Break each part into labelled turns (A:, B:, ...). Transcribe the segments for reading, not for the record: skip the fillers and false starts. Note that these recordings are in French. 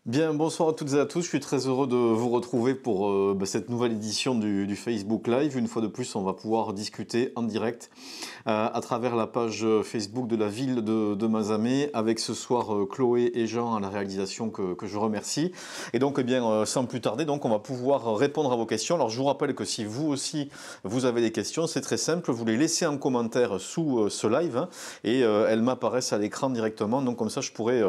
A: Bien, bonsoir à toutes et à tous. Je suis très heureux de vous retrouver pour cette nouvelle édition du Facebook Live. Une fois de plus, on va pouvoir discuter en direct à travers la page Facebook de la ville de Mazamet, avec ce soir Chloé et Jean à la réalisation que je remercie. Et donc, eh bien, sans plus tarder, donc, on va pouvoir répondre à vos questions. Alors, je vous rappelle que si vous aussi, vous avez des questions, c'est très simple. Vous les laissez en commentaire sous ce live, hein, et elles m'apparaissent à l'écran directement. Donc, comme ça, je pourrai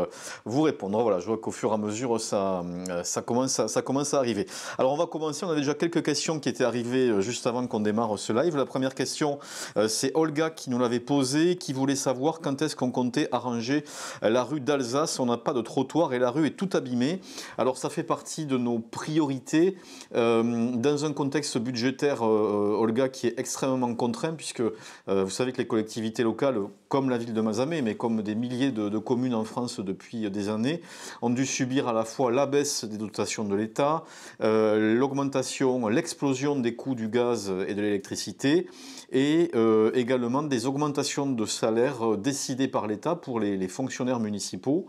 A: vous répondre. Voilà, je vois qu'au fur et à mesure, ça commence à arriver. Alors, on va commencer. On a déjà quelques questions qui étaient arrivées juste avant qu'on démarre ce live. La première question, c'est Olga qui nous l'avait posée, qui voulait savoir quand est-ce qu'on comptait arranger la rue d'Alsace. On n'a pas de trottoir et la rue est toute abîmée. Alors, ça fait partie de nos priorités dans un contexte budgétaire, Olga, qui est extrêmement contraint, puisque vous savez que les collectivités locales, comme la ville de Mazamet, mais comme des milliers de communes en France depuis des années, ont dû subir à la fois la baisse des dotations de l'État, l'augmentation, l'explosion des coûts du gaz et de l'électricité, et également des augmentations de salaires décidées par l'État pour les fonctionnaires municipaux,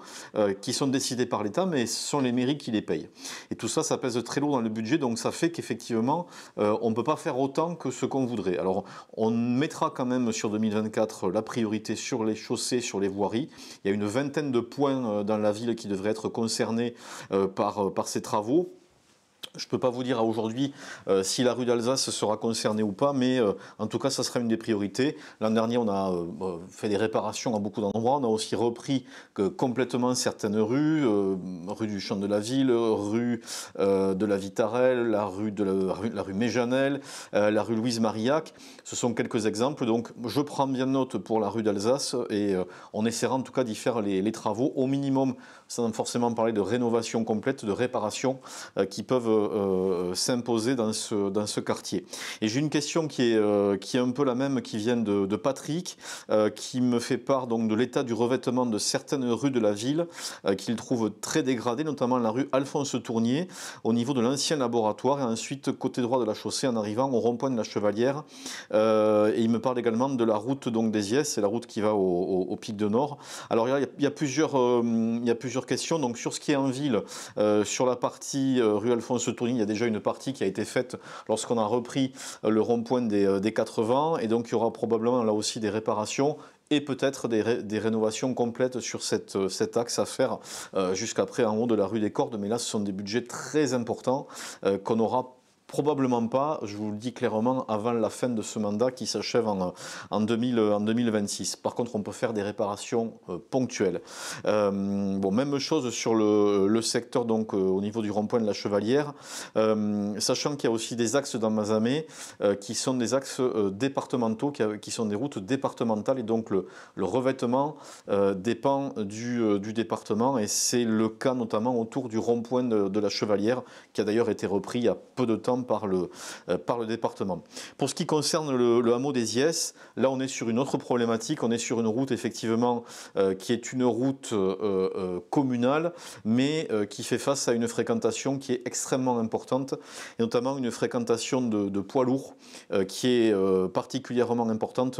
A: qui sont décidées par l'État, mais ce sont les mairies qui les payent. Et tout ça, ça pèse très lourd dans le budget, donc ça fait qu'effectivement, on ne peut pas faire autant que ce qu'on voudrait. Alors, on mettra quand même sur 2024 la priorité sur les chaussées, sur les voiries. Il y a une vingtaine de points dans la ville qui devraient être concernés par ces travaux. Je ne peux pas vous dire à aujourd'hui si la rue d'Alsace sera concernée ou pas, mais en tout cas, ça sera une des priorités. L'an dernier, on a fait des réparations à beaucoup d'endroits. On a aussi repris complètement certaines rues, rue du Champ de la Ville, rue de la Vitarelle, la rue Méjanel, la rue Louise Marillac. Ce sont quelques exemples. Donc, je prends bien note pour la rue d'Alsace et on essaiera en tout cas d'y faire les travaux au minimum, sans forcément parler de rénovation complète, de réparation qui peuvent s'imposer dans ce quartier. Et j'ai une question qui est un peu la même, qui vient de Patrick, qui me fait part donc de l'état du revêtement de certaines rues de la ville, qu'il trouve très dégradé, notamment la rue Alphonse Tournier, au niveau de l'ancien laboratoire, et ensuite côté droit de la chaussée en arrivant au rond-point de la Chevalière. Et il me parle également de la route donc des Iès, c'est la route qui va au Pic de Nord. Alors il y a plusieurs questions. Donc sur ce qui est en ville, sur la partie rue Alphonse Tournier, il y a déjà une partie qui a été faite lorsqu'on a repris le rond-point des 80, et donc il y aura probablement là aussi des réparations et peut-être des rénovations complètes sur cet axe à faire jusqu'après en haut de la rue des Cordes, mais là ce sont des budgets très importants qu'on aura probablement pas, je vous le dis clairement, avant la fin de ce mandat qui s'achève en 2026. Par contre, on peut faire des réparations ponctuelles. Bon, même chose sur le secteur, donc au niveau du rond-point de la Chevalière, sachant qu'il y a aussi des axes dans Mazamet qui sont des axes départementaux, qui sont des routes départementales, et donc le revêtement dépend du département, et c'est le cas notamment autour du rond-point de la Chevalière, qui a d'ailleurs été repris il y a peu de temps par le département. Pour ce qui concerne le hameau des Iès, là on est sur une autre problématique, on est sur une route effectivement qui est une route communale, mais qui fait face à une fréquentation qui est extrêmement importante, et notamment une fréquentation de poids lourds qui est particulièrement importante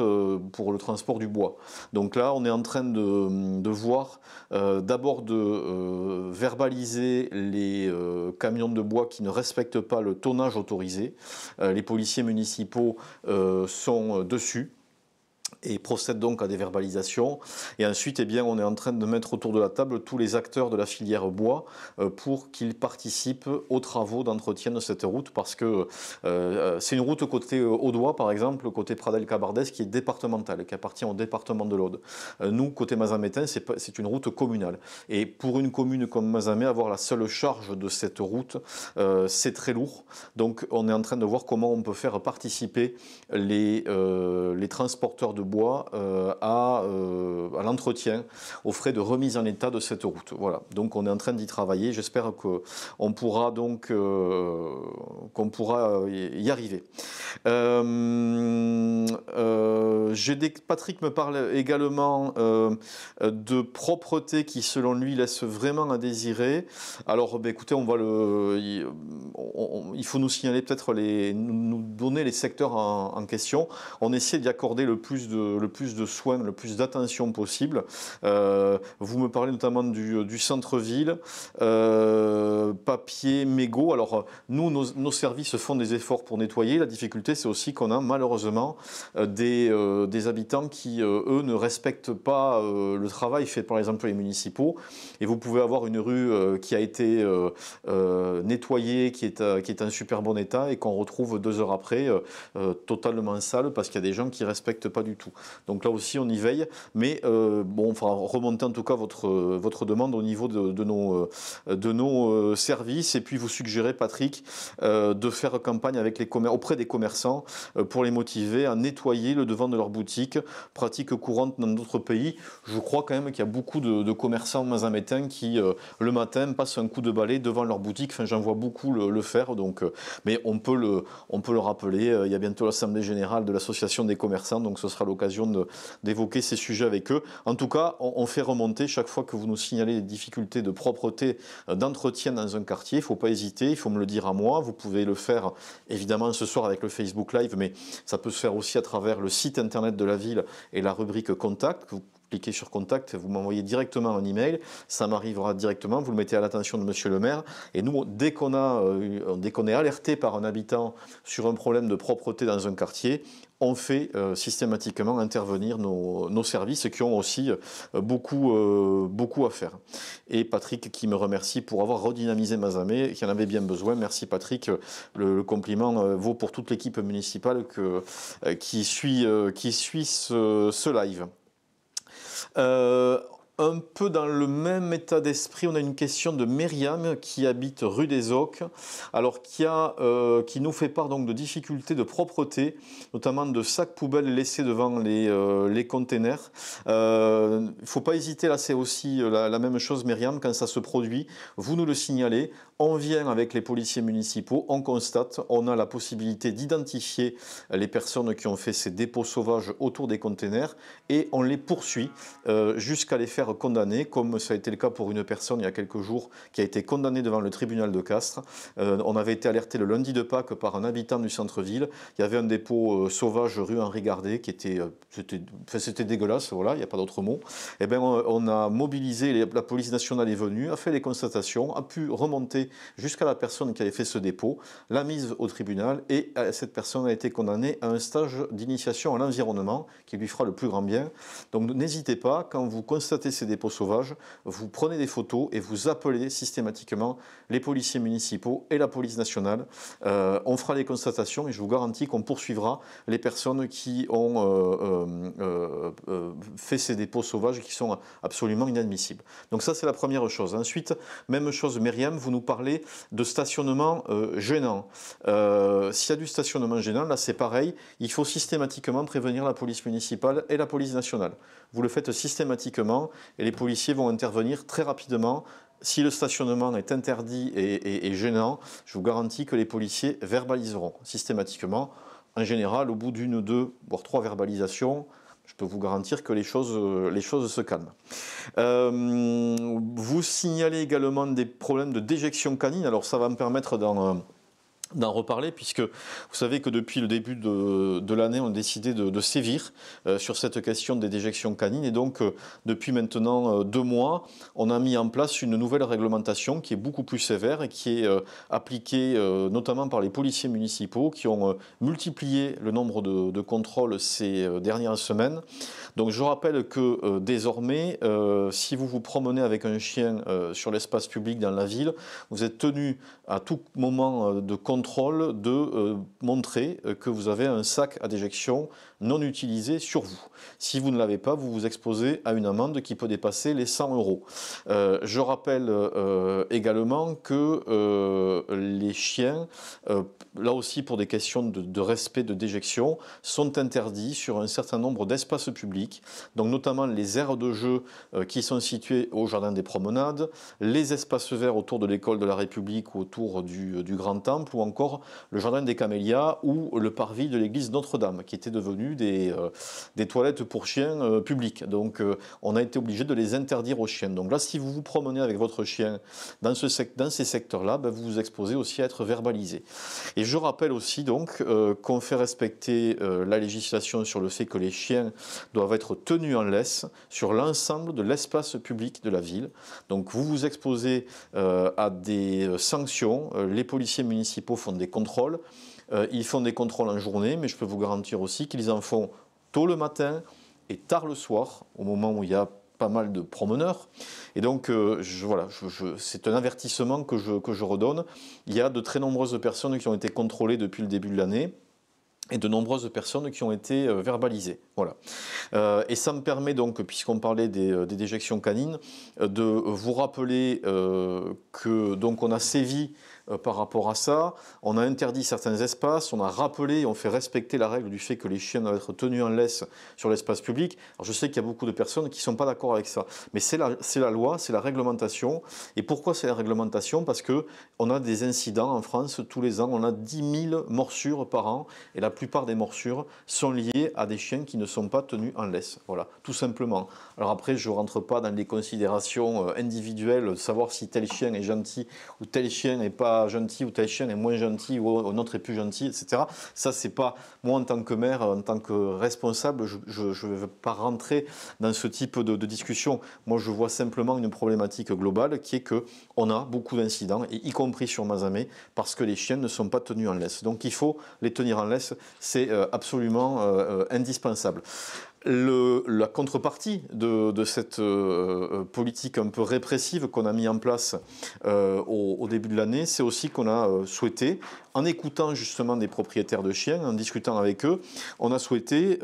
A: pour le transport du bois. Donc là on est en train de voir d'abord de verbaliser les camions de bois qui ne respectent pas le tonnage autorisé. Les policiers municipaux sont dessus et procède donc à des verbalisations. Et ensuite, eh bien, on est en train de mettre autour de la table tous les acteurs de la filière bois pour qu'ils participent aux travaux d'entretien de cette route, parce que c'est une route côté Audois, par exemple, côté Pradel-Cabardès, qui est départementale, qui appartient au département de l'Aude. Nous, côté Mazamétain, c'est une route communale. Et pour une commune comme Mazamet, avoir la seule charge de cette route, c'est très lourd. Donc, on est en train de voir comment on peut faire participer les transporteurs de bois à l'entretien, aux frais de remise en état de cette route. Voilà, donc on est en train d'y travailler. J'espère qu'on pourra donc y arriver. Patrick me parle également de propreté qui, selon lui, laisse vraiment à désirer. Alors, écoutez, il faut nous signaler peut-être nous donner les secteurs en question. On essaie d'y accorder le plus de soins, le plus d'attention possible. Vous me parlez notamment du centre-ville, papier, mégots. Alors nous, nos services font des efforts pour nettoyer. La difficulté, c'est aussi qu'on a malheureusement des habitants qui, eux, ne respectent pas le travail fait par les employés municipaux. Et vous pouvez avoir une rue qui a été nettoyée, qui est en super bon état et qu'on retrouve 2 heures après totalement sale parce qu'il y a des gens qui ne respectent pas du tout. Donc là aussi, on y veille. Mais bon, on fera remonter en tout cas votre demande au niveau de nos services. Et puis vous suggérez, Patrick, de faire campagne avec auprès des commerçants pour les motiver à nettoyer le devant de leur boutique, pratique courante dans d'autres pays. Je crois quand même qu'il y a beaucoup de commerçants mazamétains qui, le matin, passent un coup de balai devant leur boutique. Enfin, j'en vois beaucoup le faire. Donc, mais on peut le rappeler. Il y a bientôt l'Assemblée générale de l'Association des commerçants. Donc, ce sera l'occasion d'évoquer ces sujets avec eux. En tout cas, on fait remonter chaque fois que vous nous signalez des difficultés de propreté, d'entretien dans un quartier. Il ne faut pas hésiter. Il faut me le dire à moi. Vous pouvez le faire évidemment ce soir avec le Facebook Live, mais ça peut se faire aussi à travers le site internet de la ville et la rubrique Contact. Vous cliquez sur Contact, vous m'envoyez directement un email, ça m'arrivera directement, vous le mettez à l'attention de Monsieur le maire. Et nous, dès qu'on est alerté par un habitant sur un problème de propreté dans un quartier, on fait systématiquement intervenir nos services qui ont aussi beaucoup à faire. Et Patrick qui me remercie pour avoir redynamisé Mazamet, qui en avait bien besoin. Merci Patrick, le compliment vaut pour toute l'équipe municipale qui suit ce live. Un peu dans le même état d'esprit, on a une question de Myriam qui habite rue des Ocs, alors qui nous fait part donc de difficultés de propreté, notamment de sacs poubelles laissés devant les containers. Il ne faut pas hésiter, là c'est aussi la même chose Myriam, quand ça se produit, vous nous le signalez, on vient avec les policiers municipaux, on constate, on a la possibilité d'identifier les personnes qui ont fait ces dépôts sauvages autour des containers et on les poursuit jusqu'à les faire condamner, comme ça a été le cas pour une personne il y a quelques jours qui a été condamnée devant le tribunal de Castres. On avait été alerté le lundi de Pâques par un habitant du centre-ville. Il y avait un dépôt sauvage rue Henri Gardet qui c'était dégueulasse, voilà, il n'y a pas d'autre mot. Et bien, on a mobilisé, la police nationale est venue, a fait les constatations, a pu remonter jusqu'à la personne qui avait fait ce dépôt, l'a mise au tribunal et cette personne a été condamnée à un stage d'initiation à l'environnement qui lui fera le plus grand bien. Donc n'hésitez pas, quand vous constatez ces dépôts sauvages, vous prenez des photos et vous appelez systématiquement les policiers municipaux et la police nationale. On fera les constatations et je vous garantis qu'on poursuivra les personnes qui ont fait ces dépôts sauvages qui sont absolument inadmissibles. Donc ça c'est la première chose. Ensuite, même chose Myriam, vous nous parlez de stationnement gênant. S'il y a du stationnement gênant, là c'est pareil, il faut systématiquement prévenir la police municipale et la police nationale. Vous le faites systématiquement et les policiers vont intervenir très rapidement. Si le stationnement est interdit et gênant, je vous garantis que les policiers verbaliseront systématiquement. En général, au bout d'une, 2, voire 3 verbalisations, je peux vous garantir que les choses se calment. Vous signalez également des problèmes de déjection canine. Alors ça va me permettre d'en reparler, puisque vous savez que depuis le début de l'année, on a décidé de sévir sur cette question des déjections canines. Et donc, depuis maintenant 2 mois, on a mis en place une nouvelle réglementation qui est beaucoup plus sévère et qui est appliquée notamment par les policiers municipaux qui ont multiplié le nombre de contrôles ces dernières semaines. Donc, je rappelle que désormais, si vous vous promenez avec un chien sur l'espace public dans la ville, vous êtes tenu à tout moment de contrôle de montrer que vous avez un sac à déjection non utilisé sur vous. Si vous ne l'avez pas, vous vous exposez à une amende qui peut dépasser les 100 euros. Je rappelle également que les chiens, là aussi pour des questions de respect de déjection, sont interdits sur un certain nombre d'espaces publics, donc notamment les aires de jeu qui sont situées au jardin des promenades, les espaces verts autour de l'école de la République, autour du Grand Temple, ou encore encore le jardin des Camélias ou le parvis de l'église Notre-Dame, qui étaient devenus des toilettes pour chiens publiques. Donc on a été obligé de les interdire aux chiens. Donc là, si vous vous promenez avec votre chien dans ces secteurs-là, ben, vous vous exposez aussi à être verbalisé. Et je rappelle aussi donc qu'on fait respecter la législation sur le fait que les chiens doivent être tenus en laisse sur l'ensemble de l'espace public de la ville. Donc vous vous exposez à des sanctions. Les policiers municipaux font des contrôles. Ils font des contrôles en journée, mais je peux vous garantir aussi qu'ils en font tôt le matin et tard le soir, au moment où il y a pas mal de promeneurs. Et donc, voilà, c'est un avertissement que je redonne. Il y a de très nombreuses personnes qui ont été contrôlées depuis le début de l'année et de nombreuses personnes qui ont été verbalisées. Voilà. Et ça me permet donc, puisqu'on parlait des déjections canines, de vous rappeler que donc on a sévi par rapport à ça, on a interdit certains espaces, on a rappelé, on fait respecter la règle du fait que les chiens doivent être tenus en laisse sur l'espace public. Alors je sais qu'il y a beaucoup de personnes qui ne sont pas d'accord avec ça, mais c'est la loi, c'est la réglementation. Et pourquoi c'est la réglementation? Parce qu'on a des incidents en France tous les ans, on a 10 000 morsures par an, et la plupart des morsures sont liées à des chiens qui ne sont pas tenus en laisse. Voilà, tout simplement. Alors après, je ne rentre pas dans les considérations individuelles, de savoir si tel chien est gentil ou tel chien n'est pas gentil ou tel chien est moins gentil ou un autre est plus gentil, etc. Ça, c'est pas moi en tant que maire, en tant que responsable, je ne veux pas rentrer dans ce type de discussion. Moi, je vois simplement une problématique globale qui est que on a beaucoup d'incidents, et y compris sur Mazamet, parce que les chiens ne sont pas tenus en laisse. Donc, il faut les tenir en laisse, c'est absolument indispensable. La contrepartie de cette politique un peu répressive qu'on a mis en place au début de l'année, c'est aussi qu'on a souhaité, en écoutant justement des propriétaires de chiens, en discutant avec eux, on a souhaité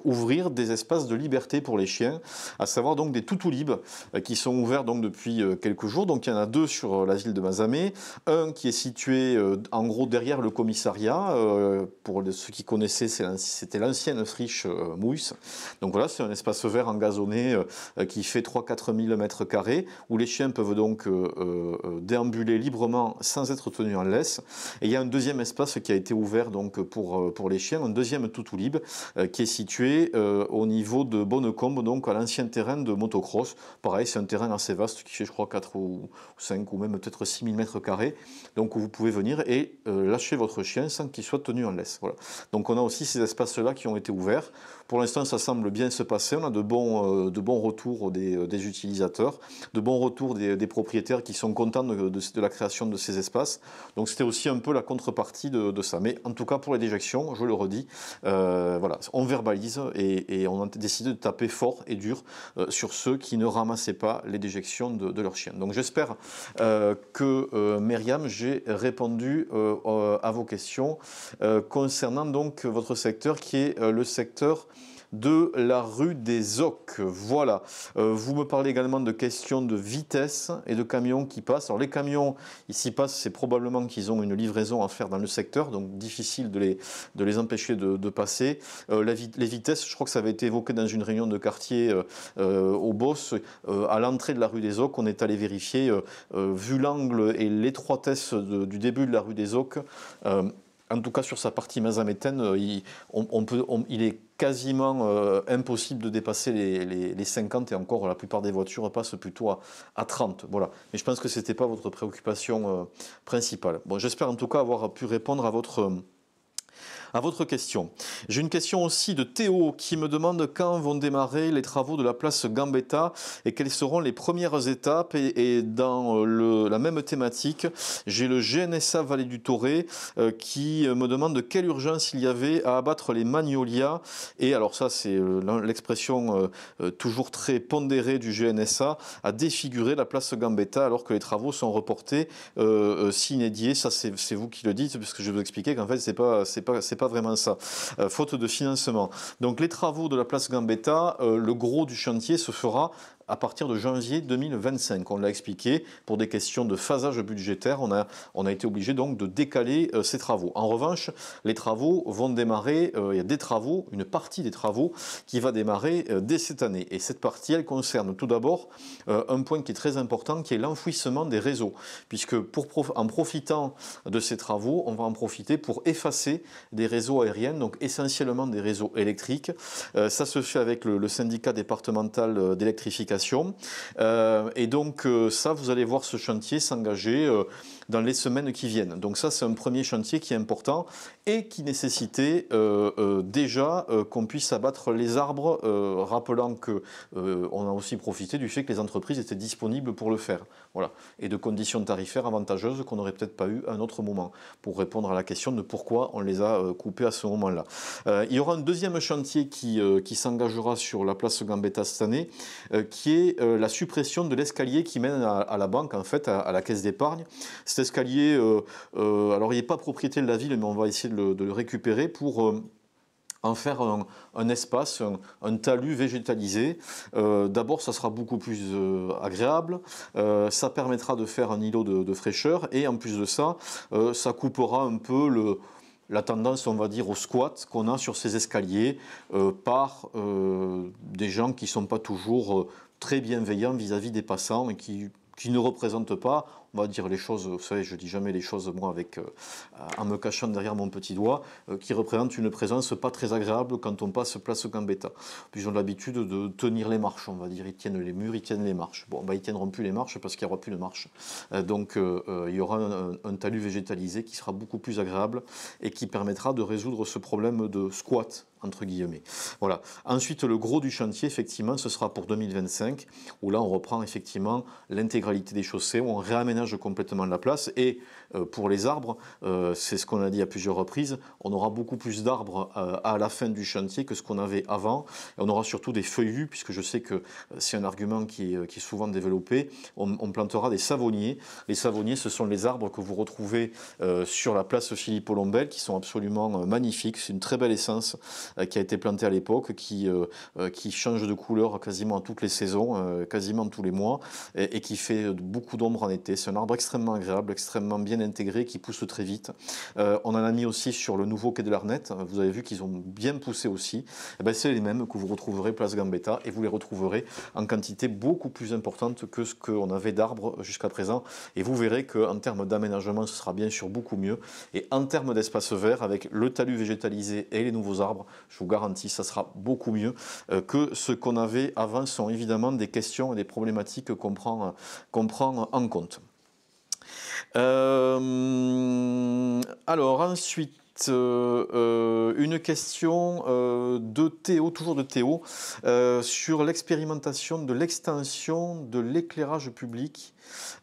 A: ouvrir des espaces de liberté pour les chiens, à savoir donc des toutous-libres qui sont ouverts donc depuis quelques jours. Donc il y en a 2 sur la ville de Mazamet, un qui est situé en gros derrière le commissariat. Pour ceux qui connaissaient, c'était l'ancienne friche Mousse. Donc voilà, c'est un espace vert engazonné qui fait 3-4 000 m², où les chiens peuvent donc déambuler librement sans être tenus en laisse. Et il y a un deuxième espace qui a été ouvert donc pour les chiens, un deuxième toutou libre qui est situé au niveau de Bonnecombe, donc à l'ancien terrain de motocross. Pareil, c'est un terrain assez vaste qui fait je crois 4 ou 5 ou même peut-être 6 000 m². Donc vous pouvez venir et lâcher votre chien sans qu'il soit tenu en laisse. Voilà. Donc on a aussi ces espaces-là qui ont été ouverts. Pour l'instant, ça semble bien se passer. On a de bons retours des utilisateurs, de bons retours des propriétaires qui sont contents de la création de ces espaces. Donc c'était aussi un peu la contrepartie de ça. Mais en tout cas, pour les déjections, je le redis, voilà, on verbalise et on a décidé de taper fort et dur sur ceux qui ne ramassaient pas les déjections de leurs chiens. Donc j'espère que, Myriam, j'ai répondu à vos questions concernant donc votre secteur qui est le secteur de la rue des Ocques. Voilà. Vous me parlez également de questions de vitesse et de camions qui passent. Alors les camions, ici passent, c'est probablement qu'ils ont une livraison à faire dans le secteur, donc difficile de les empêcher de passer. Les vitesses, je crois que ça avait été évoqué dans une réunion de quartier au Boss. À l'entrée de la rue des Ocques, on est allé vérifier, vu l'angle et l'étroitesse du début de la rue des Ocques, en tout cas sur sa partie mazamétaine, il est quasiment impossible de dépasser les 50, et encore la plupart des voitures passent plutôt à 30. Voilà. Mais je pense que ce n'était pas votre préoccupation principale. Bon, j'espère en tout cas avoir pu répondre à votre question. J'ai une question aussi de Théo qui me demande quand vont démarrer les travaux de la place Gambetta et quelles seront les premières étapes. Et dans la même thématique, j'ai le GNSA Vallée du Torré qui me demande quelle urgence il y avait à abattre les magnolias. Et alors ça, c'est l'expression toujours très pondérée du GNSA, à défigurer la place Gambetta alors que les travaux sont reportés sine die. Ça, c'est vous qui le dites, parce que je vais vous expliquer qu'en fait, c'est pas vraiment ça, faute de financement. Donc les travaux de la place Gambetta, le gros du chantier se fera à partir de janvier 2025. On l'a expliqué, pour des questions de phasage budgétaire, on a été obligé donc de décaler ces travaux. En revanche, les travaux vont démarrer, il y a des travaux, une partie des travaux qui va démarrer dès cette année. Et cette partie, elle concerne tout d'abord un point qui est très important, qui est l'enfouissement des réseaux. Puisque en profitant de ces travaux, on va en profiter pour effacer des réseaux aériens, donc essentiellement des réseaux électriques. Ça se fait avec le syndicat départemental d'électrification. Et donc ça, vous allez voir ce chantier s'engager dans les semaines qui viennent. Donc ça, c'est un premier chantier qui est important et qui nécessitait déjà qu'on puisse abattre les arbres, rappelant qu'on a aussi profité du fait que les entreprises étaient disponibles pour le faire. Voilà. Et de conditions tarifaires avantageuses qu'on n'aurait peut-être pas eu à un autre moment, pour répondre à la question de pourquoi on les a coupés à ce moment-là. Il y aura un deuxième chantier qui s'engagera sur la place Gambetta cette année, qui est la suppression de l'escalier qui mène à la banque, en fait, à la caisse d'épargne. Cet escalier, alors il n'est pas propriété de la ville, mais on va essayer de le récupérer pour en faire un espace, un talus végétalisé. D'abord, ça sera beaucoup plus agréable, ça permettra de faire un îlot de fraîcheur, et en plus de ça, ça coupera un peu la tendance, on va dire, au squat qu'on a sur ces escaliers par des gens qui ne sont pas toujours très bienveillants vis-à-vis des passants et qui ne représentent pas, on va dire les choses, vous savez, je dis jamais les choses moi en me cachant derrière mon petit doigt, qui représentent une présence pas très agréable quand on passe place Gambetta. Puis ils ont l'habitude de tenir les marches, on va dire, ils tiennent les murs, ils tiennent les marches. Bon, ils tiendront plus les marches parce qu'il n'y aura plus de marches. Donc il y aura un talus végétalisé qui sera beaucoup plus agréable et qui permettra de résoudre ce problème de squat, entre guillemets. Voilà. Ensuite, le gros du chantier, effectivement, ce sera pour 2025, où là, on reprend effectivement l'intégralité des chaussées, où on réaménage complètement la place. Et pour les arbres, c'est ce qu'on a dit à plusieurs reprises, on aura beaucoup plus d'arbres à la fin du chantier que ce qu'on avait avant. Et on aura surtout des feuillus, puisque je sais que c'est un argument qui est souvent développé. On plantera des savonniers. Les savonniers, ce sont les arbres que vous retrouvez sur la place Philippe Lombel, qui sont absolument magnifiques. C'est une très belle essence qui a été plantée à l'époque, qui change de couleur quasiment à toutes les saisons, quasiment tous les mois, et qui fait beaucoup d'ombre en été. C'est un arbre extrêmement agréable, extrêmement bien intégré, qui pousse très vite. On en a mis aussi sur le nouveau quai de l'Arnette. Vous avez vu qu'ils ont bien poussé aussi. Et ben, c'est les mêmes que vous retrouverez place Gambetta, et vous les retrouverez en quantité beaucoup plus importante que ce qu'on avait d'arbres jusqu'à présent. Et vous verrez qu'en termes d'aménagement, ce sera bien sûr beaucoup mieux. Et en termes d'espace vert, avec le talus végétalisé et les nouveaux arbres, je vous garantis, ça sera beaucoup mieux que ce qu'on avait avant. Ce sont évidemment des questions et des problématiques qu'on prend en compte. Alors ensuite, une question de Théo, toujours de Théo, sur l'expérimentation de l'extension de l'éclairage public.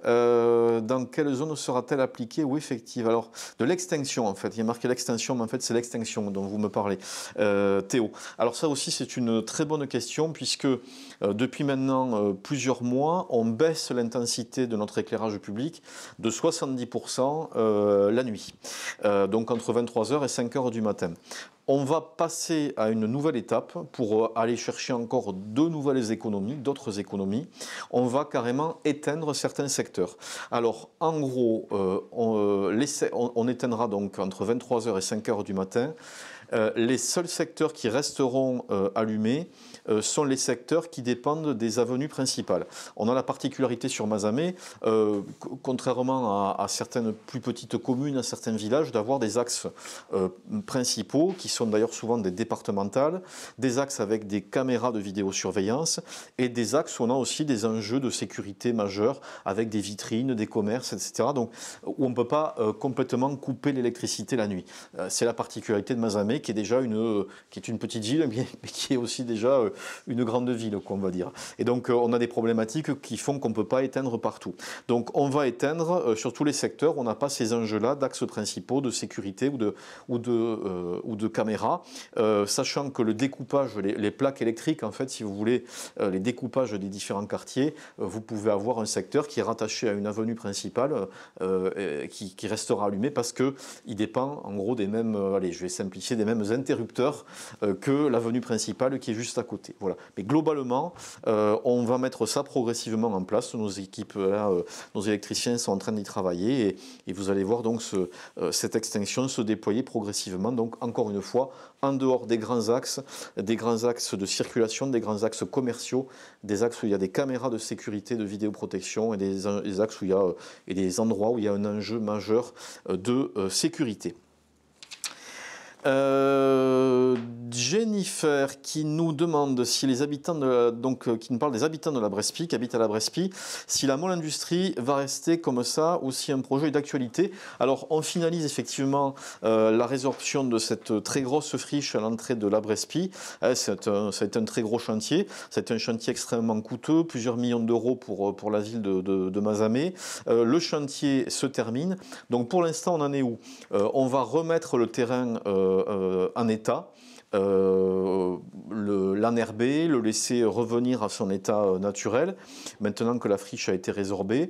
A: Dans quelle zone sera-t-elle appliquée ou effective? Alors, de l'extinction, en fait. Il y a marqué l'extinction, mais en fait, c'est l'extinction dont vous me parlez, Théo. Alors ça aussi, c'est une très bonne question, puisque depuis maintenant plusieurs mois, on baisse l'intensité de notre éclairage public de 70% la nuit. Donc entre 23h et 5h du matin. On va passer à une nouvelle étape pour aller chercher encore de nouvelles économies, d'autres économies. On va carrément éteindre certains secteurs. Alors, en gros, on éteindra donc entre 23h et 5h du matin. Les seuls secteurs qui resteront allumés sont les secteurs qui dépendent des avenues principales. On a la particularité sur Mazamet, contrairement à certaines plus petites communes, à certains villages, d'avoir des axes principaux, qui sont d'ailleurs souvent des départementales, des axes avec des caméras de vidéosurveillance, et des axes où on a aussi des enjeux de sécurité majeurs, avec des vitrines, des commerces, etc. Donc, où on ne peut pas complètement couper l'électricité la nuit. C'est la particularité de Mazamet, qui est déjà une petite ville, mais qui est aussi déjà une grande ville, on va dire. Et donc, on a des problématiques qui font qu'on ne peut pas éteindre partout. Donc, on va éteindre sur tous les secteurs où on n'a pas ces enjeux-là d'axes principaux, de sécurité ou de caméras, sachant que le découpage, les plaques électriques, en fait, si vous voulez, les découpages des différents quartiers, vous pouvez avoir un secteur qui est rattaché à une avenue principale qui restera allumé parce qu'il dépend, en gros, des mêmes, allez, je vais simplifier, des mêmes interrupteurs que l'avenue principale qui est juste à côté. discuter. Voilà. Mais globalement, on va mettre ça progressivement en place. Nos équipes, là, nos électriciens sont en train d'y travailler et vous allez voir donc cette extinction se déployer progressivement. Donc encore une fois, en dehors des grands axes de circulation, des grands axes commerciaux, des axes où il y a des caméras de sécurité, de vidéoprotection et des axes où il y a et des endroits où il y a un enjeu majeur de sécurité. Jennifer qui nous demande si les habitants qui nous parle des habitants de la Brespie, qui habitent à la Brespie, si la Mall Industrie va rester comme ça ou si un projet est d'actualité. Alors on finalise effectivement la résorption de cette très grosse friche à l'entrée de la Brespie. Ça a été un très gros chantier. C'est un chantier extrêmement coûteux, plusieurs millions d'euros pour la ville de Mazamet. Le chantier se termine. Donc pour l'instant on en est où? On va remettre le terrain en état, l'enherber, le laisser revenir à son état naturel, maintenant que la friche a été résorbée.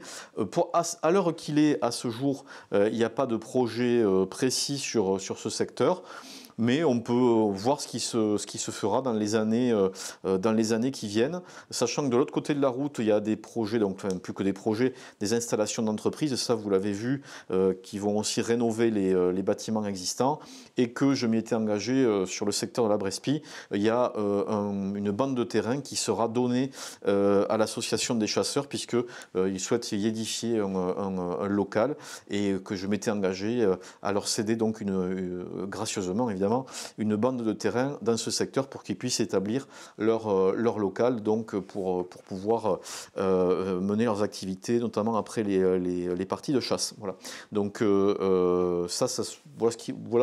A: À l'heure qu'il est, à ce jour, il n'y a pas de projet précis sur ce secteur. Mais on peut voir ce qui se fera dans les années qui viennent, sachant que de l'autre côté de la route, il y a des projets, donc enfin, plus que des projets, des installations d'entreprises, ça vous l'avez vu, qui vont aussi rénover les bâtiments existants, et que je m'y étais engagé sur le secteur de la Brespie. Il y a une bande de terrain qui sera donnée à l'association des chasseurs, puisqu'ils souhaitent y édifier un local, et que je m'étais engagé à leur céder donc gracieusement évidemment une bande de terrain dans ce secteur pour qu'ils puissent établir leur local, donc pour pouvoir mener leurs activités, notamment après les parties de chasse. Voilà. Donc voilà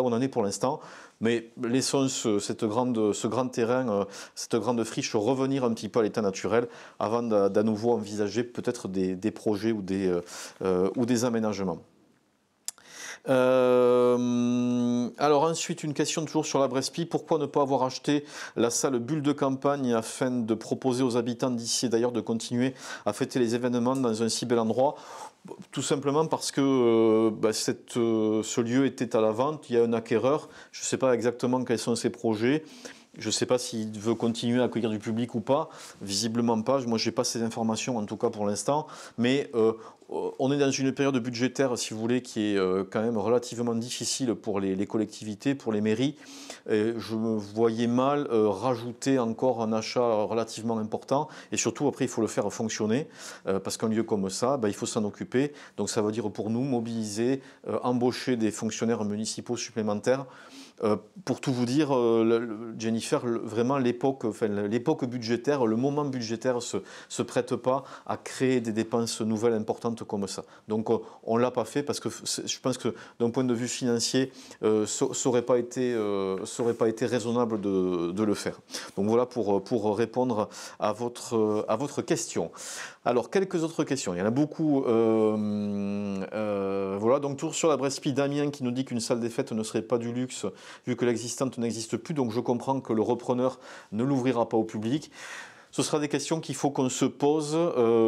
A: où on en est pour l'instant. Mais laissons ce grand terrain, cette grande friche revenir un petit peu à l'état naturel avant d'à nouveau envisager peut-être des projets ou des aménagements. Alors ensuite, une question toujours sur la Brespie. Pourquoi ne pas avoir acheté la salle Bulle de campagne afin de proposer aux habitants d'ici et d'ailleurs de continuer à fêter les événements dans un si bel endroit? Tout simplement parce que ce lieu était à la vente, il y a un acquéreur, je ne sais pas exactement quels sont ses projets. Je ne sais pas s'il veut continuer à accueillir du public ou pas, visiblement pas. Moi, je n'ai pas ces informations, en tout cas pour l'instant. Mais on est dans une période budgétaire, si vous voulez, qui est quand même relativement difficile pour les collectivités, pour les mairies. Et je me voyais mal rajouter encore un achat relativement important. Et surtout, après, il faut le faire fonctionner. Parce qu'un lieu comme ça, il faut s'en occuper. Donc ça veut dire pour nous, mobiliser, embaucher des fonctionnaires municipaux supplémentaires. Pour tout vous dire, Jennifer, vraiment l'époque budgétaire, le moment budgétaire se prête pas à créer des dépenses nouvelles importantes comme ça. Donc on l'a pas fait parce que je pense que d'un point de vue financier, ça n'aurait pas été raisonnable de le faire. Donc voilà pour répondre à votre question. Alors, quelques autres questions. Il y en a beaucoup. Voilà, donc tour sur la Brespie. Damien qui nous dit qu'une salle des fêtes ne serait pas du luxe vu que l'existante n'existe plus. Donc, je comprends que le repreneur ne l'ouvrira pas au public. Ce sera des questions qu'il faut qu'on se pose,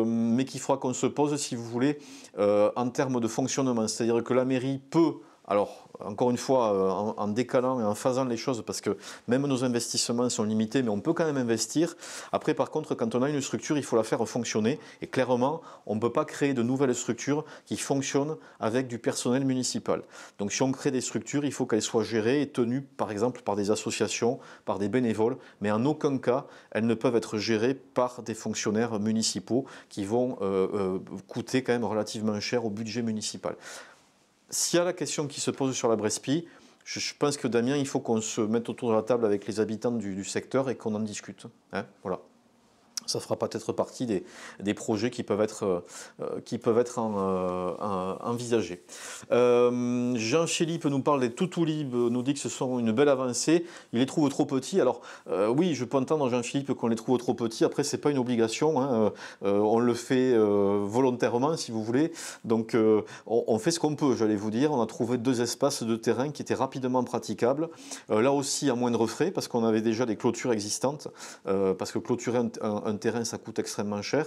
A: mais qu'il faudra qu'on se pose, si vous voulez, en termes de fonctionnement. C'est-à-dire que la mairie peut... Alors, encore une fois, en décalant et en faisant les choses, parce que même nos investissements sont limités, mais on peut quand même investir. Après, par contre, quand on a une structure, il faut la faire fonctionner. Et clairement, on ne peut pas créer de nouvelles structures qui fonctionnent avec du personnel municipal. Donc, si on crée des structures, il faut qu'elles soient gérées et tenues, par exemple, par des associations, par des bénévoles. Mais en aucun cas, elles ne peuvent être gérées par des fonctionnaires municipaux qui vont coûter quand même relativement cher au budget municipal. S'il y a la question qui se pose sur la Brespie, je pense que Damien, il faut qu'on se mette autour de la table avec les habitants du secteur et qu'on en discute. Voilà. Ça fera peut-être partie des projets qui peuvent être envisagés. Jean-Philippe nous parle des Toutoulib, nous dit que ce sont une belle avancée. Il les trouve trop petits. Alors oui, je peux entendre Jean-Philippe qu'on les trouve trop petits. Après, c'est pas une obligation. On le fait volontairement, si vous voulez. Donc, on fait ce qu'on peut, j'allais vous dire. On a trouvé 2 espaces de terrain qui étaient rapidement praticables. Là aussi, à moindre frais, parce qu'on avait déjà des clôtures existantes. Parce que clôturer un un terrain, ça coûte extrêmement cher.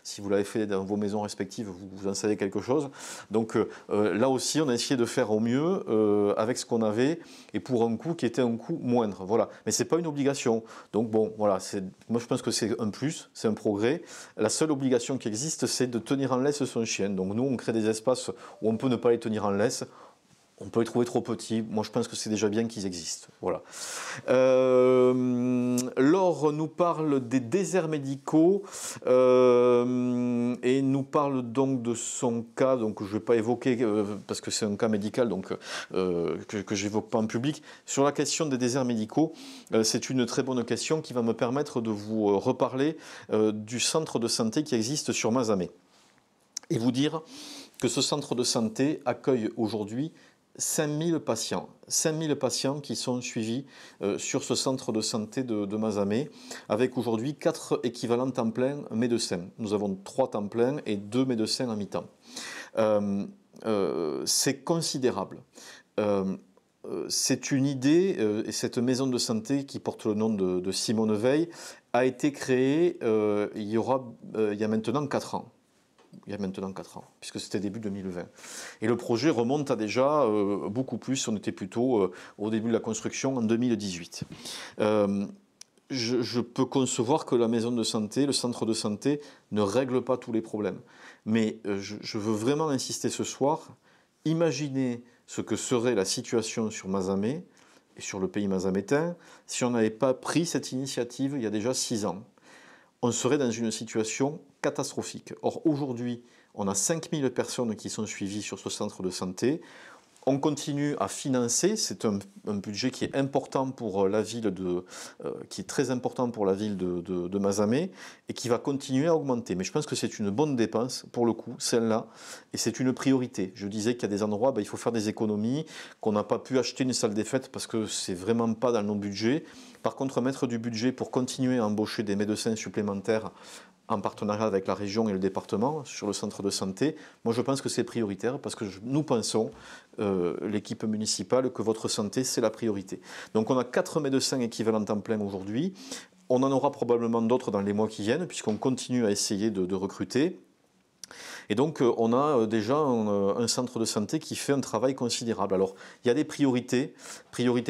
A: Si vous l'avez fait dans vos maisons respectives, vous en savez quelque chose. Donc là aussi, on a essayé de faire au mieux avec ce qu'on avait et pour un coût qui était un coût moindre. Voilà. Mais ce n'est pas une obligation. Donc bon, voilà, moi je pense que c'est un plus, c'est un progrès. La seule obligation qui existe, c'est de tenir en laisse son chien. Donc nous, on crée des espaces où on peut ne pas les tenir en laisse. On peut les trouver trop petits. Moi, je pense que c'est déjà bien qu'ils existent. Voilà. Laure nous parle des déserts médicaux et nous parle donc de son cas. Donc, je ne vais pas évoquer parce que c'est un cas médical donc, que je n'évoque pas en public. Sur la question des déserts médicaux, c'est une très bonne question qui va me permettre de vous reparler du centre de santé qui existe sur Mazamet. Et vous dire que ce centre de santé accueille aujourd'hui 5000 patients. 5000 patients qui sont suivis sur ce centre de santé de Mazamet, avec aujourd'hui 4 équivalents temps plein médecins. Nous avons 3 temps pleins et 2 médecins à mi-temps. C'est considérable. C'est une idée, et cette maison de santé qui porte le nom de Simone Veil a été créée il y a maintenant 4 ans. Il y a maintenant 4 ans, puisque c'était début 2020. Et le projet remonte à déjà beaucoup plus, on était plutôt au début de la construction en 2018. Je peux concevoir que la maison de santé, le centre de santé, ne règle pas tous les problèmes. Mais je veux vraiment insister ce soir, imaginez ce que serait la situation sur Mazamet et sur le pays mazamétain si on n'avait pas pris cette initiative il y a déjà 6 ans. On serait dans une situation catastrophique. Or, aujourd'hui, on a 5000 personnes qui sont suivies sur ce centre de santé. On continue à financer, c'est un budget qui est important pour la ville qui est très important pour la ville de Mazamet et qui va continuer à augmenter. Mais je pense que c'est une bonne dépense pour le coup, celle-là, et c'est une priorité. Je disais qu'il y a des endroits, il faut faire des économies, qu'on n'a pas pu acheter une salle des fêtes parce que c'est vraiment pas dans nos budgets. Par contre, mettre du budget pour continuer à embaucher des médecins supplémentaires en partenariat avec la région et le département sur le centre de santé, moi je pense que c'est prioritaire parce que nous pensons, l'équipe municipale, que votre santé c'est la priorité. Donc on a 4 médecins équivalents temps plein aujourd'hui, on en aura probablement d'autres dans les mois qui viennent puisqu'on continue à essayer de recruter. Et donc, on a déjà un centre de santé qui fait un travail considérable. Alors, il y a des priorités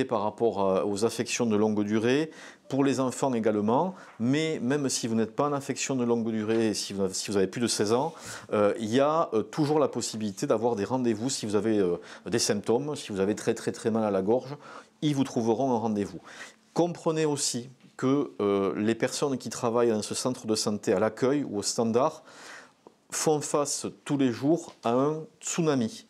A: par rapport aux affections de longue durée, pour les enfants également, mais même si vous n'êtes pas en affection de longue durée, si vous avez plus de 16 ans, il y a toujours la possibilité d'avoir des rendez-vous si vous avez des symptômes, si vous avez très très très mal à la gorge, ils vous trouveront un rendez-vous. Comprenez aussi que les personnes qui travaillent dans ce centre de santé à l'accueil ou au standard font face tous les jours à un tsunami.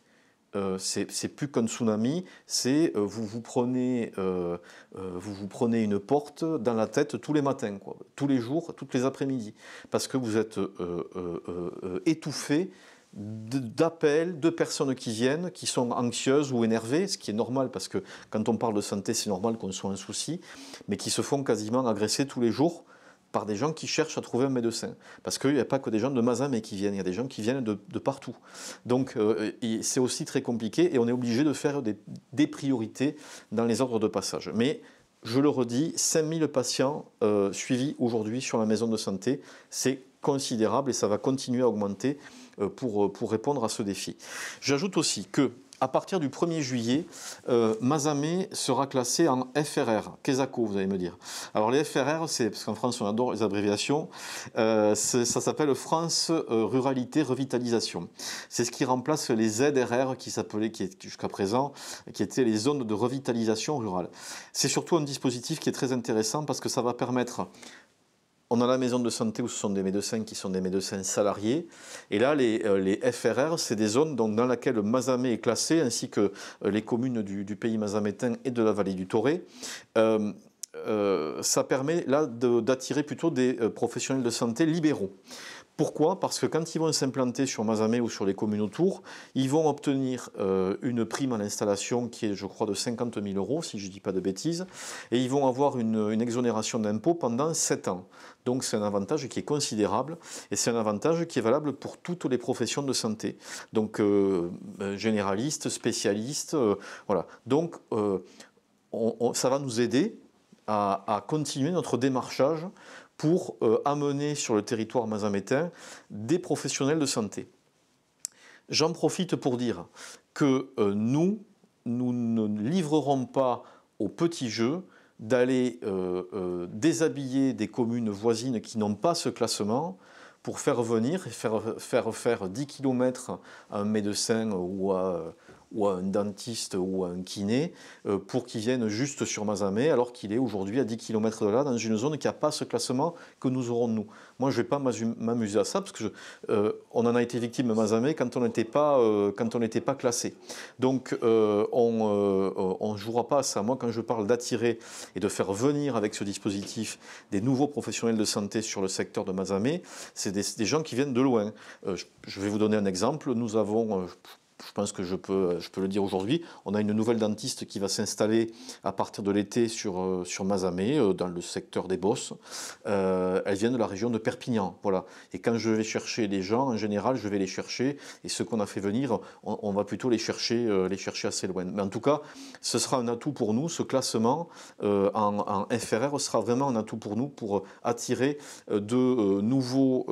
A: C'est plus qu'un tsunami, c'est vous vous prenez une porte dans la tête tous les matins, quoi, tous les jours, toutes les après-midi, parce que vous êtes étouffé d'appels de personnes qui viennent, qui sont anxieuses ou énervées, ce qui est normal parce que quand on parle de santé, c'est normal qu'on soit un souci, mais qui se font quasiment agresser tous les jours par des gens qui cherchent à trouver un médecin. Parce qu'il n'y a pas que des gens de Mazamet qui viennent, il y a des gens qui viennent de partout. Donc c'est aussi très compliqué et on est obligé de faire des priorités dans les ordres de passage. Mais je le redis, 5000 patients suivis aujourd'hui sur la maison de santé, c'est considérable et ça va continuer à augmenter pour répondre à ce défi. J'ajoute aussi que à partir du 1er juillet, Mazamet sera classé en FRR. Quesaco, vous allez me dire. Alors les FRR, c'est parce qu'en France on adore les abréviations, ça s'appelle France Ruralité Revitalisation. C'est ce qui remplace les ZRR qui jusqu'à présent, qui étaient les zones de revitalisation rurale. C'est surtout un dispositif qui est très intéressant parce que ça va permettre. On a la maison de santé où ce sont des médecins qui sont des médecins salariés. Et là, les FRR, c'est des zones dans lesquelles Mazamet est classé, ainsi que les communes du pays mazamétain et de la vallée du Torré. Ça permet là d'attirer plutôt des professionnels de santé libéraux. Pourquoi ? Parce que quand ils vont s'implanter sur Mazamet ou sur les communes autour, ils vont obtenir une prime à l'installation qui est, je crois, de 50 000 €, si je ne dis pas de bêtises, et ils vont avoir une exonération d'impôt pendant 7 ans. Donc c'est un avantage qui est considérable, et c'est un avantage qui est valable pour toutes les professions de santé. Donc généralistes, spécialistes, voilà. Donc ça va nous aider à continuer notre démarchage pour amener sur le territoire mazamétain des professionnels de santé. J'en profite pour dire que nous ne livrerons pas au petit jeu d'aller déshabiller des communes voisines qui n'ont pas ce classement pour faire venir et faire 10 km à un médecin ou à un dentiste ou à un kiné pour qu'ils viennent juste sur Mazamet alors qu'il est aujourd'hui à 10 km de là dans une zone qui n'a pas ce classement que nous aurons nous. Moi je ne vais pas m'amuser à ça parce que on en a été victime à Mazamet quand on n'était pas classé. Donc on ne jouera pas à ça. Moi quand je parle d'attirer et de faire venir avec ce dispositif des nouveaux professionnels de santé sur le secteur de Mazamet, c'est des gens qui viennent de loin. Je vais vous donner un exemple. Nous avons... je pense que je peux le dire aujourd'hui, on a une nouvelle dentiste qui va s'installer à partir de l'été sur Mazamet, dans le secteur des Bosses. Elle vient de la région de Perpignan. Voilà. Et quand je vais chercher les gens, en général, je vais les chercher. Et ceux qu'on a fait venir, on va plutôt les chercher assez loin. Mais en tout cas, ce sera un atout pour nous. Ce classement en FRR sera vraiment un atout pour nous pour attirer de nouveaux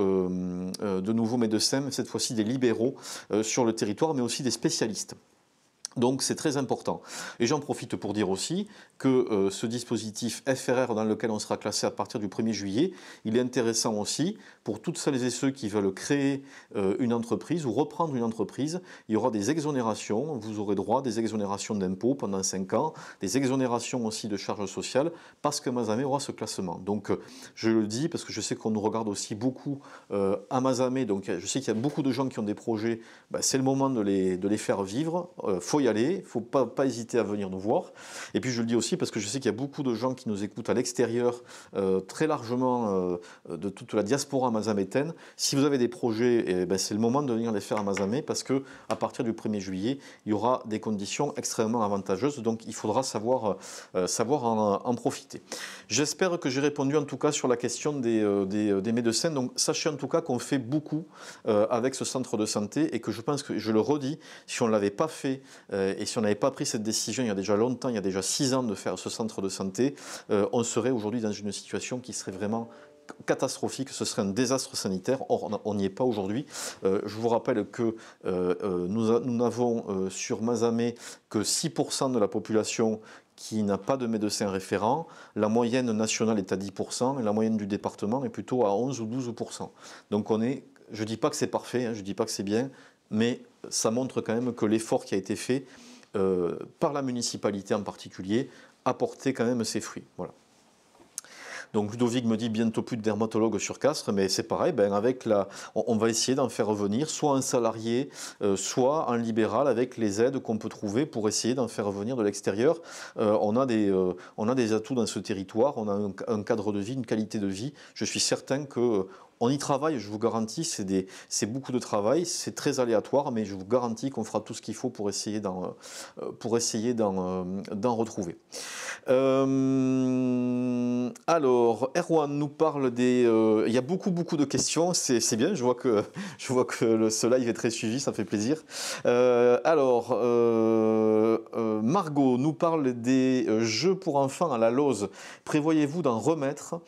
A: médecins, cette fois-ci des libéraux, sur le territoire, mais aussi des spécialistes. Donc c'est très important. Et j'en profite pour dire aussi que ce dispositif FRR dans lequel on sera classé à partir du 1er juillet, il est intéressant aussi pour toutes celles et ceux qui veulent créer une entreprise ou reprendre une entreprise. Il y aura des exonérations, vous aurez droit à des exonérations d'impôts pendant 5 ans, des exonérations aussi de charges sociales, parce que Mazamet aura ce classement. Donc je le dis parce que je sais qu'on nous regarde aussi beaucoup à Mazamet, donc je sais qu'il y a beaucoup de gens qui ont des projets, c'est le moment de les faire vivre, faut y aller, il ne faut pas hésiter à venir nous voir. Et puis je le dis aussi parce que je sais qu'il y a beaucoup de gens qui nous écoutent à l'extérieur, très largement de toute la diaspora mazamétaine. Si vous avez des projets, c'est le moment de venir les faire à Mazamet parce qu'à partir du 1er juillet, il y aura des conditions extrêmement avantageuses. Donc il faudra savoir en profiter. J'espère que j'ai répondu en tout cas sur la question des médecins. Donc sachez en tout cas qu'on fait beaucoup avec ce centre de santé et que je pense que, je le redis, si on ne l'avait pas fait et si on n'avait pas pris cette décision il y a déjà longtemps, il y a déjà 6 ans de faire ce centre de santé, on serait aujourd'hui dans une situation qui serait vraiment catastrophique, ce serait un désastre sanitaire. Or, on n'y est pas aujourd'hui. Je vous rappelle que nous n'avons sur Mazamet que 6% de la population qui n'a pas de médecin référent. La moyenne nationale est à 10% et la moyenne du département est plutôt à 11 ou 12%. Donc je ne dis pas que c'est parfait, je ne dis pas que c'est bien, mais ça montre quand même que l'effort qui a été fait par la municipalité en particulier a porté quand même ses fruits. Voilà. Donc Ludovic me dit bientôt plus de dermatologues sur Castres, mais c'est pareil, on va essayer d'en faire revenir soit un salarié, soit un libéral avec les aides qu'on peut trouver pour essayer d'en faire revenir de l'extérieur. On a des atouts dans ce territoire, on a un cadre de vie, une qualité de vie. Je suis certain que on y travaille, je vous garantis, c'est beaucoup de travail, c'est très aléatoire, mais je vous garantis qu'on fera tout ce qu'il faut pour essayer d'en retrouver. Alors, Erwan nous parle il y a beaucoup de questions, c'est bien, je vois que ce live est très suivi, ça fait plaisir. Margot nous parle des jeux pour enfants à la Lose. Prévoyez-vous d'en remettre?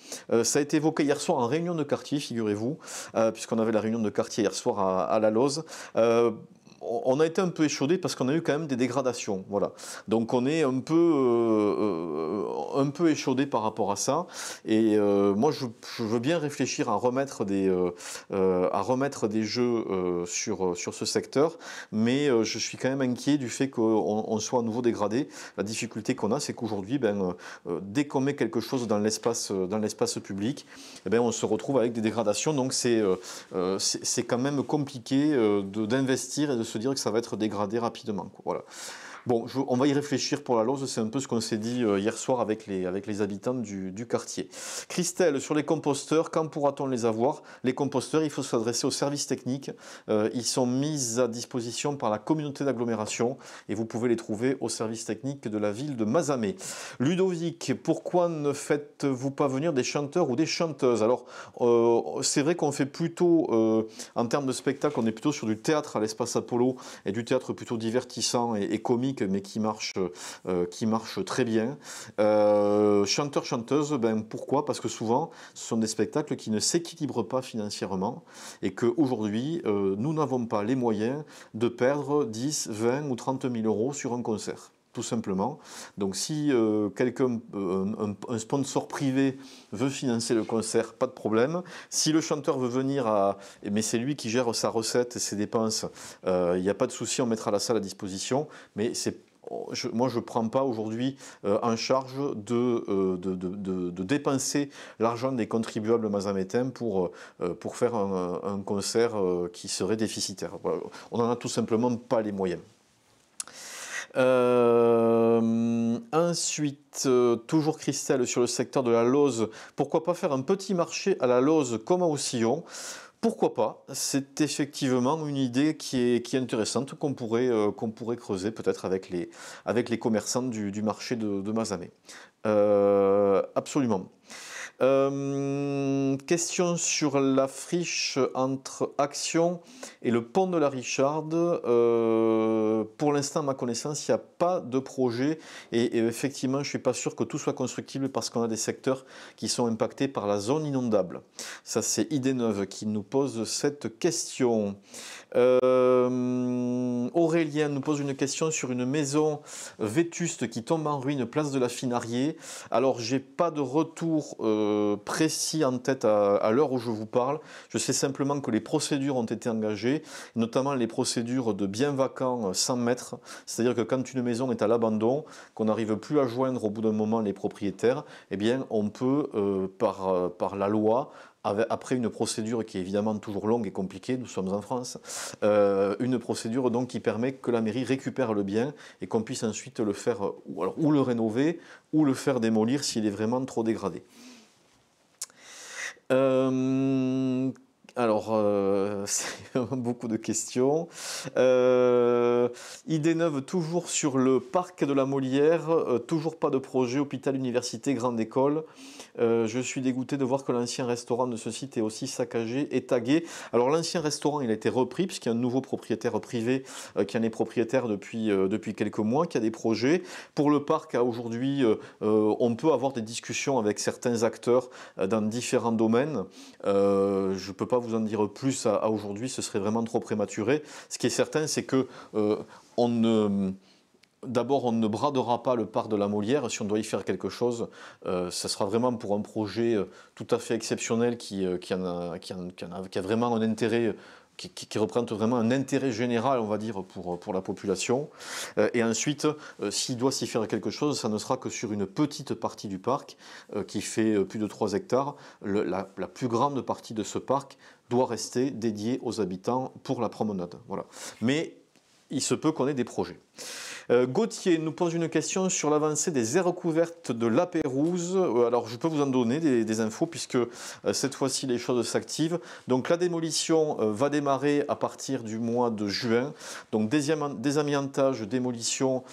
A: Ça a été évoqué hier soir en réunion de quartier, figurez-vous, puisqu'on avait la réunion de quartier hier soir à la Lose. On a été un peu échaudé parce qu'on a eu quand même des dégradations, voilà. Donc on est un peu échaudé par rapport à ça. Et moi, je veux bien réfléchir à remettre des jeux sur ce secteur, mais je suis quand même inquiet du fait qu'on soit à nouveau dégradé. La difficulté qu'on a, c'est qu'aujourd'hui, dès qu'on met quelque chose dans l'espace public, on se retrouve avec des dégradations. Donc c'est quand même compliqué d'investir et de se dire que ça va être dégradé rapidement, quoi. Voilà. Bon, on va y réfléchir pour la Lose, c'est un peu ce qu'on s'est dit hier soir avec les habitants du quartier. Christelle, sur les composteurs, quand pourra-t-on les avoir? Les composteurs, il faut s'adresser aux services techniques. Ils sont mis à disposition par la communauté d'agglomération et vous pouvez les trouver au service technique de la ville de Mazamet. Ludovic, pourquoi ne faites-vous pas venir des chanteurs ou des chanteuses? Alors, c'est vrai qu'on fait plutôt, en termes de spectacle, on est plutôt sur du théâtre à l'espace Apollo et du théâtre plutôt divertissant et comique technique, mais qui marche très bien. Chanteur-chanteuse, ben, pourquoi? Parce que souvent, ce sont des spectacles qui ne s'équilibrent pas financièrement et qu'aujourd'hui, nous n'avons pas les moyens de perdre 10, 20 ou 30 000 euros sur un concert. Tout simplement. Donc si quelqu'un, un sponsor privé veut financer le concert, pas de problème. Si le chanteur veut venir, mais c'est lui qui gère sa recette et ses dépenses, il n'y a pas de souci, on mettra la salle à disposition. Mais moi, je ne prends pas aujourd'hui en charge de dépenser l'argent des contribuables mazamétains pour faire un concert qui serait déficitaire. Voilà. On n'en a tout simplement pas les moyens. Ensuite, toujours Christelle sur le secteur de la Lose. Pourquoi pas faire un petit marché à la Lose comme à Roussillon? Pourquoi pas? C'est effectivement une idée qui est intéressante qu'on pourrait creuser peut-être avec les commerçants du marché de Mazamet. Absolument. Question sur la friche entre Action et le pont de la Richarde. Pour l'instant, à ma connaissance, il n'y a pas de projet et effectivement, je ne suis pas sûr que tout soit constructible parce qu'on a des secteurs qui sont impactés par la zone inondable. Ça, c'est Idée Neuve qui nous pose cette question. Aurélien nous pose une question sur une maison vétuste qui tombe en ruine, place de la Finarié. Alors, j'ai pas de retour précis en tête à l'heure où je vous parle. Je sais simplement que les procédures ont été engagées, notamment les procédures de bien vacant 100 mètres. C'est-à-dire que quand une maison est à l'abandon, qu'on n'arrive plus à joindre au bout d'un moment les propriétaires, eh bien, on peut, par la loi, après une procédure qui est évidemment toujours longue et compliquée, nous sommes en France, une procédure donc qui permet que la mairie récupère le bien et qu'on puisse ensuite le faire ou le rénover ou le faire démolir s'il est vraiment trop dégradé. C'est beaucoup de questions. Idée neuve toujours sur le parc de la Molière, toujours pas de projet, hôpital, université, grande école. Je suis dégoûté de voir que l'ancien restaurant de ce site est aussi saccagé et tagué. Alors l'ancien restaurant, il a été repris puisqu'il y a un nouveau propriétaire privé qui en est propriétaire depuis quelques mois, qui a des projets. Pour le parc, aujourd'hui, on peut avoir des discussions avec certains acteurs dans différents domaines. Je ne peux pas vous en dire plus à aujourd'hui, ce serait vraiment trop prématuré. Ce qui est certain, c'est que d'abord, on ne bradera pas le parc de la Molière. Si on doit y faire quelque chose, ce sera vraiment pour un projet tout à fait exceptionnel qui a vraiment un intérêt, qui représente vraiment un intérêt général, on va dire, pour la population. Et ensuite, s'il doit s'y faire quelque chose, ça ne sera que sur une petite partie du parc qui fait plus de 3 hectares. La plus grande partie de ce parc doit rester dédiée aux habitants pour la promenade. Voilà. Mais il se peut qu'on ait des projets. Gauthier nous pose une question sur l'avancée des aires couvertes de La Pérouse. Alors je peux vous en donner des infos puisque cette fois-ci les choses s'activent. Donc la démolition va démarrer à partir du mois de juin. Donc désamiantage, démolition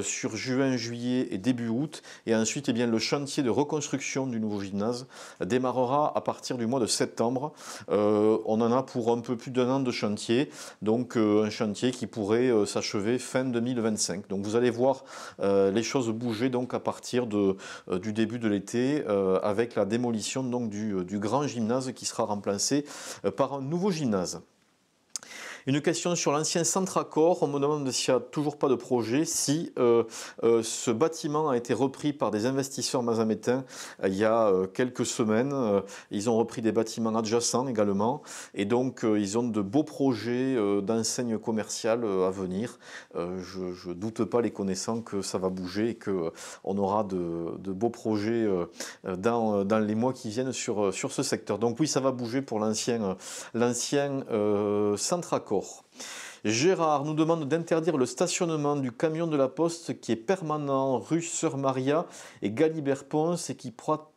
A: sur juin, juillet et début août. Et ensuite, eh bien, le chantier de reconstruction du nouveau gymnase démarrera à partir du mois de septembre. On en a pour un peu plus d'un an de chantier. Donc un chantier qui pourrait s'achever fin 2025. Donc vous allez voir les choses bouger donc à partir du début de l'été avec la démolition donc du grand gymnase qui sera remplacé par un nouveau gymnase. Une question sur l'ancien centre Accor. On me demande s'il n'y a toujours pas de projet. Si ce bâtiment a été repris par des investisseurs mazamétains il y a quelques semaines. Ils ont repris des bâtiments adjacents également. Et donc, ils ont de beaux projets d'enseignes commerciales à venir. Je ne doute pas, les connaissant, que ça va bouger et qu'on aura de beaux projets dans les mois qui viennent sur ce secteur. Donc oui, ça va bouger pour l'ancien centre Accor. Gérard nous demande d'interdire le stationnement du camion de la Poste qui est permanent rue Sœur Maria et Galibert Ponce et qui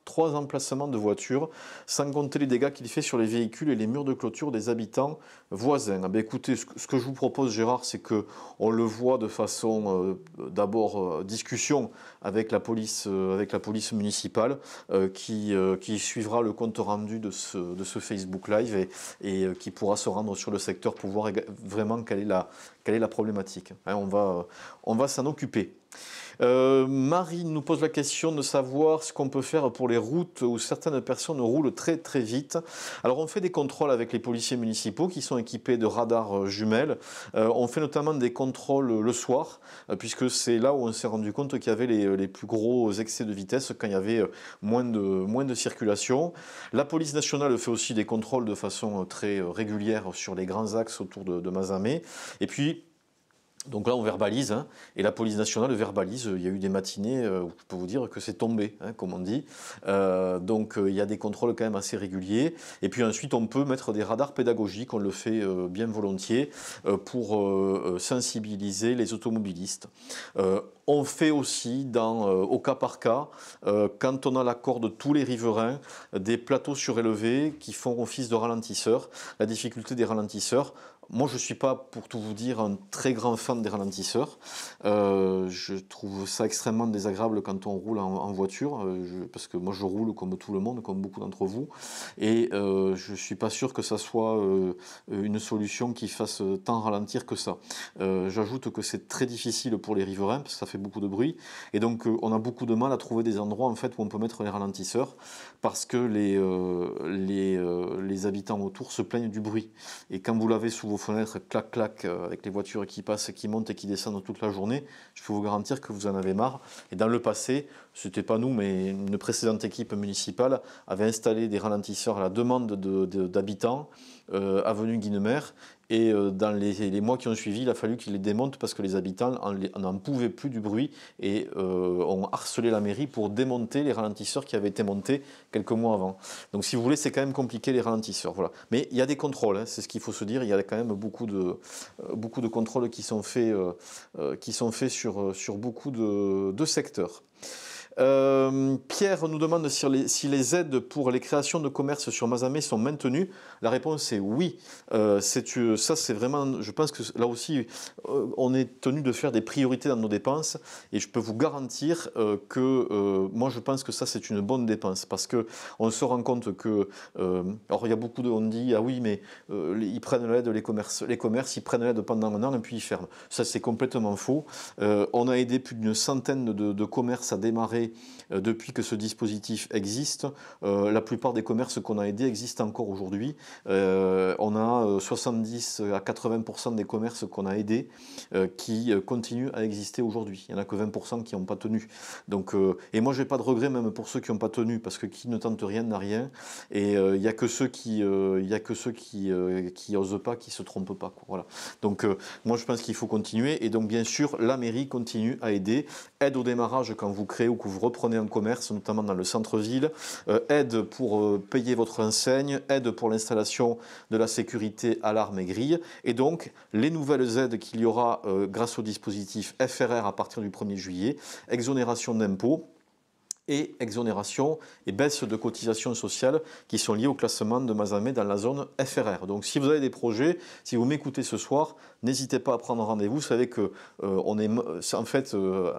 A: 3 emplacements de voitures, sans compter les dégâts qu'il fait sur les véhicules et les murs de clôture des habitants voisins. Ah ben écoutez, ce que je vous propose, Gérard, c'est qu'on le voit de façon d'abord discussion avec la police municipale qui suivra le compte rendu de ce Facebook Live et qui pourra se rendre sur le secteur pour voir vraiment quelle est la problématique. Hein, on va s'en occuper. Marie nous pose la question de savoir ce qu'on peut faire pour les routes où certaines personnes roulent très très vite. Alors on fait des contrôles avec les policiers municipaux qui sont équipés de radars jumelles. On fait notamment des contrôles le soir puisque c'est là où on s'est rendu compte qu'il y avait les plus gros excès de vitesse quand il y avait moins de circulation. La police nationale fait aussi des contrôles de façon très régulière sur les grands axes autour de Mazamet. Et puis donc là, on verbalise, hein, et la police nationale verbalise. Il y a eu des matinées où je peux vous dire que c'est tombé, hein, comme on dit. Donc il y a des contrôles quand même assez réguliers. Et puis ensuite, on peut mettre des radars pédagogiques, on le fait bien volontiers, pour sensibiliser les automobilistes. On fait aussi, au cas par cas, quand on a l'accord de tous les riverains, des plateaux surélevés qui font office de ralentisseurs. La difficulté des ralentisseurs, moi je ne suis pas, pour tout vous dire, un très grand fan des ralentisseurs. Je trouve ça extrêmement désagréable quand on roule en voiture, parce que moi je roule comme tout le monde, comme beaucoup d'entre vous, et je ne suis pas sûr que ça soit une solution qui fasse tant ralentir que ça. J'ajoute que c'est très difficile pour les riverains, parce que ça fait beaucoup de bruit, et donc on a beaucoup de mal à trouver des endroits en fait, où on peut mettre les ralentisseurs, parce que les habitants autour se plaignent du bruit. Et quand vous l'avez sous vos fenêtres, clac clac, avec les voitures qui passent, qui montent et qui descendent toute la journée, je peux vous garantir que vous en avez marre. Et dans le passé, c'était pas nous, mais une précédente équipe municipale avait installé des ralentisseurs à la demande d'habitants, avenue Guinemer. Et dans les mois qui ont suivi, il a fallu qu'ils les démontent parce que les habitants n'en pouvaient plus du bruit et ont harcelé la mairie pour démonter les ralentisseurs qui avaient été montés quelques mois avant. Donc si vous voulez, c'est quand même compliqué les ralentisseurs. Voilà. Mais il y a des contrôles, hein, c'est ce qu'il faut se dire. Il y a quand même beaucoup de contrôles qui sont faits sur beaucoup de secteurs. Pierre nous demande si les aides pour les créations de commerces sur Mazamet sont maintenues. La réponse est oui. Ça, c'est vraiment, je pense que là aussi, on est tenu de faire des priorités dans nos dépenses. Et je peux vous garantir que moi, je pense que ça, c'est une bonne dépense. Parce qu'on se rend compte que, alors il y a beaucoup on dit, ah oui, mais ils prennent l'aide, les commerces, ils prennent l'aide pendant un an et puis ils ferment. Ça, c'est complètement faux. On a aidé plus d'une centaine de commerces à démarrer depuis que ce dispositif existe. La plupart des commerces qu'on a aidés existent encore aujourd'hui. On a 70 à 80% des commerces qu'on a aidés qui continuent à exister aujourd'hui. Il n'y en a que 20% qui n'ont pas tenu. Donc, et moi, je n'ai pas de regret même pour ceux qui n'ont pas tenu, parce que qui ne tente rien n'a rien. Et il n'y a que ceux qui osent pas, qui se trompent pas, quoi. Voilà. Donc, moi, je pense qu'il faut continuer. Et donc, bien sûr, la mairie continue à aider. Aide au démarrage quand vous créez ou que vous reprenez un commerce, notamment dans le centre-ville, aide pour payer votre enseigne, aide pour l'installation de la sécurité, alarme et grille. Et donc, les nouvelles aides qu'il y aura grâce au dispositif FRR à partir du 1er juillet, exonération d'impôts, et exonération et baisse de cotisations sociales qui sont liées au classement de Mazamet dans la zone FRR. Donc si vous avez des projets, si vous m'écoutez ce soir, n'hésitez pas à prendre rendez-vous. Vous savez que on est en fait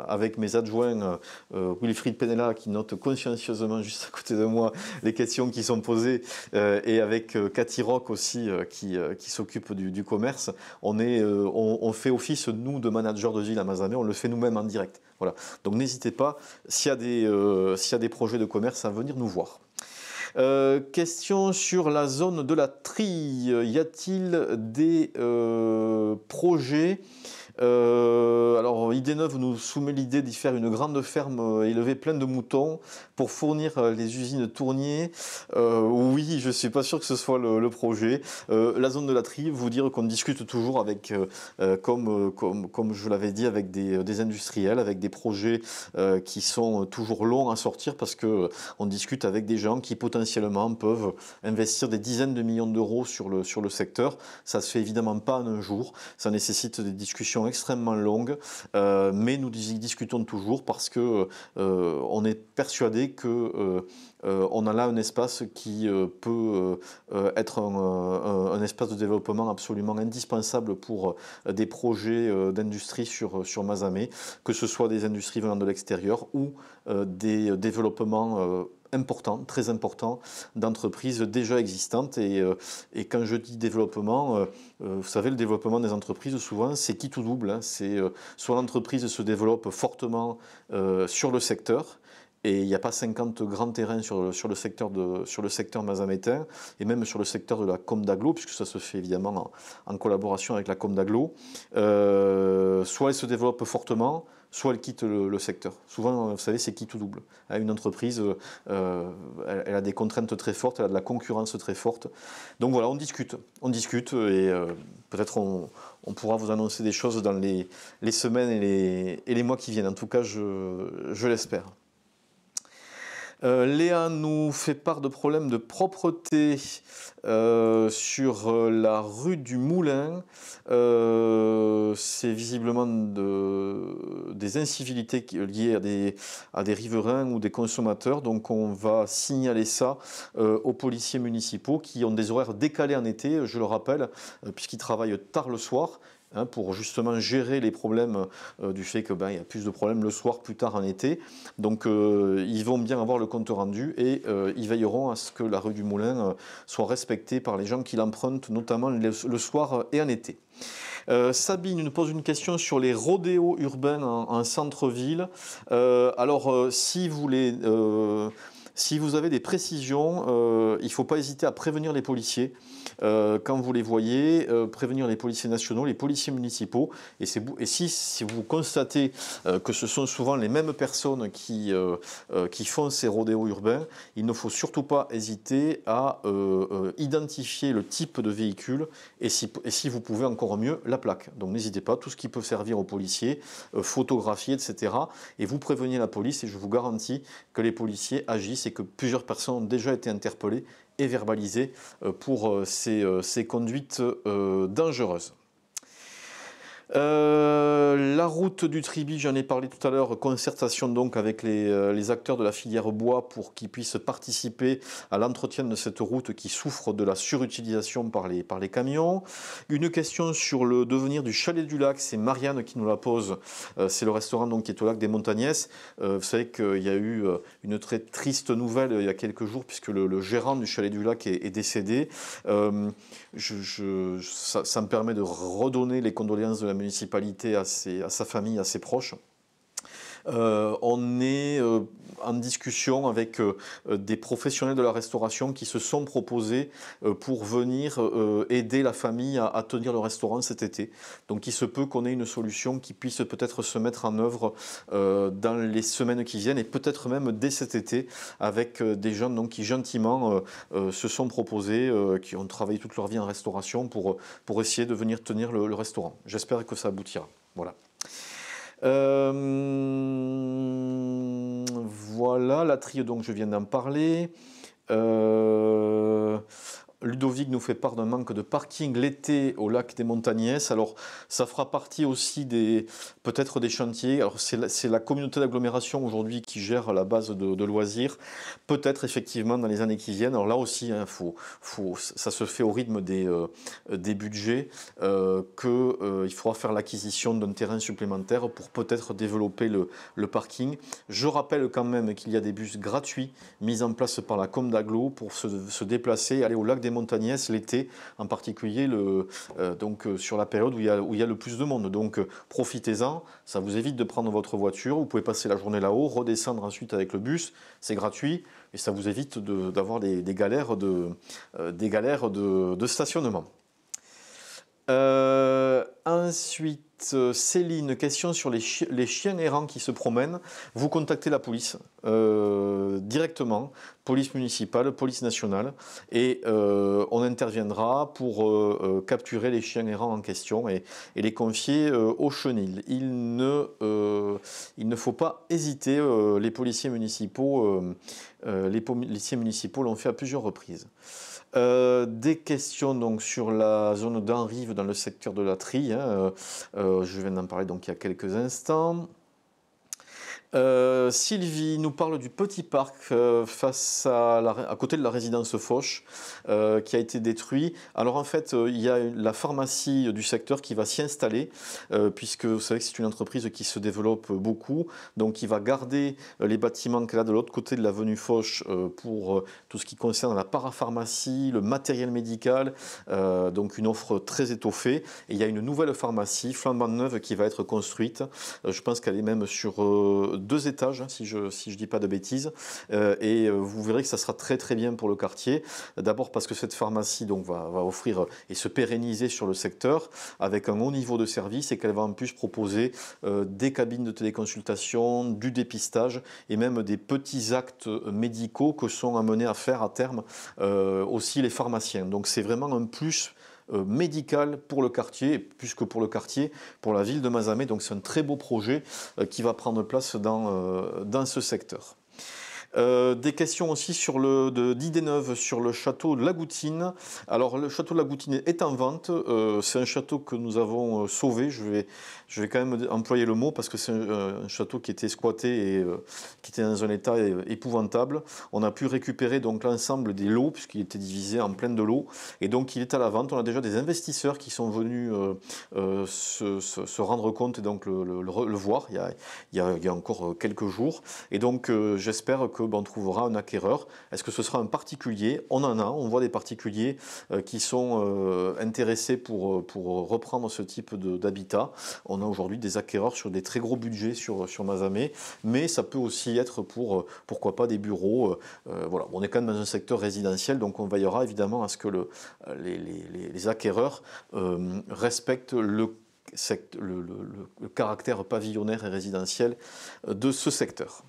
A: avec mes adjoints Wilfried Penella qui note consciencieusement juste à côté de moi les questions qui sont posées et avec Cathy Rock aussi qui s'occupe du commerce. On fait office nous de manager de ville à Mazamet, on le fait nous-mêmes en direct. Voilà. Donc n'hésitez pas s'il y a des projets de commerce à venir nous voir. Question sur la zone de la Trille. Y a-t-il des projets alors ID9 nous soumet l'idée d'y faire une grande ferme élevée pleine de moutons pour fournir les usines Tournier. Oui, je ne suis pas sûr que ce soit le projet. La zone de la Trille, vous dire qu'on discute toujours avec, comme je l'avais dit, avec des industriels, avec des projets qui sont toujours longs à sortir parce qu'on discute avec des gens qui potentiellement peuvent investir des dizaines de millions d'euros sur le secteur. Ça ne se fait évidemment pas en un jour. Ça nécessite des discussions extrêmement longues, mais nous y discutons toujours parce que on est persuadé que on a là un espace qui peut être un espace de développement absolument indispensable pour des projets d'industrie sur Mazamet, que ce soit des industries venant de l'extérieur ou des développements importants, très importants, d'entreprises déjà existantes. Et quand je dis développement, vous savez, le développement des entreprises, souvent, c'est qui tout double. Hein. C'est soit l'entreprise se développe fortement sur le secteur, et il n'y a pas 50 grands terrains sur le secteur mazamétain, et même sur le secteur de la Comdaglo, puisque ça se fait évidemment en collaboration avec la Comdaglo. Soit elle se développe fortement, soit elle quitte le secteur. Souvent, vous savez, c'est qui tout double. Une entreprise, elle a des contraintes très fortes, elle a de la concurrence très forte. Donc voilà, on discute et peut-être on pourra vous annoncer des choses dans les semaines et les mois qui viennent. En tout cas, je l'espère. Léa nous fait part de problèmes de propreté sur la rue du Moulin. C'est visiblement des incivilités liées à des riverains ou des consommateurs. Donc on va signaler ça aux policiers municipaux qui ont des horaires décalés en été, je le rappelle, puisqu'ils travaillent tard le soir. Pour justement gérer les problèmes du fait que il y a plus de problèmes le soir, plus tard en été. Donc ils vont bien avoir le compte rendu et ils veilleront à ce que la rue du Moulin soit respectée par les gens qui l'empruntent, notamment le soir et en été. Sabine nous pose une question sur les rodéos urbains en centre-ville. Si vous avez des précisions, il ne faut pas hésiter à prévenir les policiers. Quand vous les voyez, prévenir les policiers nationaux, les policiers municipaux. Et si vous constatez que ce sont souvent les mêmes personnes qui font ces rodéos urbains, il ne faut surtout pas hésiter à identifier le type de véhicule et si vous pouvez encore mieux, la plaque. Donc n'hésitez pas, tout ce qui peut servir aux policiers, photographier, etc. Et vous prévenez la police et je vous garantis que les policiers agissent et que plusieurs personnes ont déjà été interpellées et verbalisées pour ces conduites dangereuses. La route du Tribi, j'en ai parlé tout à l'heure, concertation donc avec les acteurs de la filière bois pour qu'ils puissent participer à l'entretien de cette route qui souffre de la surutilisation par les camions. Une question sur le devenir du Chalet du Lac, c'est Marianne qui nous la pose, c'est le restaurant donc, qui est au lac des Montagnès. Vous savez qu'il y a eu une très triste nouvelle il y a quelques jours puisque le gérant du Chalet du Lac est décédé. Ça me permet de redonner les condoléances de la municipalité à sa famille, à ses proches. On est en discussion avec des professionnels de la restauration qui se sont proposés pour venir aider la famille à tenir le restaurant cet été. Donc il se peut qu'on ait une solution qui puisse peut-être se mettre en œuvre dans les semaines qui viennent et peut-être même dès cet été avec des gens donc, qui gentiment se sont proposés, qui ont travaillé toute leur vie en restauration pour essayer de venir tenir le restaurant. J'espère que ça aboutira. Voilà. Voilà, la tri, donc je viens d'en parler. Ludovic nous fait part d'un manque de parking l'été au lac des Montagnès. Alors, ça fera partie aussi peut-être des chantiers. Alors, c'est la communauté d'agglomération aujourd'hui qui gère la base de loisirs. Peut-être effectivement dans les années qui viennent. Alors là aussi, ça se fait au rythme des budgets qu'il faudra faire l'acquisition d'un terrain supplémentaire pour peut-être développer le parking. Je rappelle quand même qu'il y a des bus gratuits mis en place par la Comdaglo pour se déplacer, aller au lac des Montagnès l'été, en particulier sur la période où il y a le plus de monde. Donc profitez-en, ça vous évite de prendre votre voiture, vous pouvez passer la journée là-haut, redescendre ensuite avec le bus, c'est gratuit et ça vous évite d'avoir des galères de stationnement. Ensuite, Céline, question sur les chiens errants qui se promènent. Vous contactez la police directement, police municipale, police nationale, et on interviendra pour capturer les chiens errants en question et les confier au chenil. Il ne faut pas hésiter, les policiers municipaux l'ont fait à plusieurs reprises. Des questions donc sur la zone d'Enrive dans le secteur de la Trie, hein, je viens d'en parler donc il y a quelques instants. Sylvie nous parle du petit parc face à côté de la résidence Foch qui a été détruit. Alors en fait, il y a la pharmacie du secteur qui va s'y installer puisque vous savez que c'est une entreprise qui se développe beaucoup. Donc il va garder les bâtiments qu'elle a de l'autre côté de l'avenue Foch pour tout ce qui concerne la parapharmacie, le matériel médical, donc une offre très étoffée. Et il y a une nouvelle pharmacie flambant neuve qui va être construite. Je pense qu'elle est même sur 2 étages, hein, si je dis pas de bêtises, et vous verrez que ça sera très très bien pour le quartier. D'abord parce que cette pharmacie donc va offrir et se pérenniser sur le secteur avec un haut niveau de service et qu'elle va en plus proposer des cabines de téléconsultation, du dépistage et même des petits actes médicaux que sont amenés à faire à terme aussi les pharmaciens. Donc c'est vraiment un plus médical pour le quartier, et plus que pour le quartier, pour la ville de Mazamet. Donc c'est un très beau projet qui va prendre place dans ce secteur. Des questions aussi d'idées neuves sur le château de Lagoutine. Alors le château de Lagoutine est en vente. C'est un château que nous avons sauvé. Je vais quand même employer le mot parce que c'est un château qui était squatté et qui était dans un état épouvantable. On a pu récupérer donc l'ensemble des lots puisqu'il était divisé en plein de lots et donc il est à la vente. On a déjà des investisseurs qui sont venus se rendre compte et donc le voir. Il y a encore quelques jours et donc j'espère qu'on trouvera un acquéreur. Est-ce que ce sera un particulier? On voit des particuliers qui sont intéressés pour reprendre ce type d'habitat. On a aujourd'hui des acquéreurs sur des très gros budgets sur Mazamet, mais ça peut aussi être pour, pourquoi pas, des bureaux. Voilà. On est quand même dans un secteur résidentiel, donc on veillera évidemment à ce que les acquéreurs respectent le caractère pavillonnaire et résidentiel de ce secteur.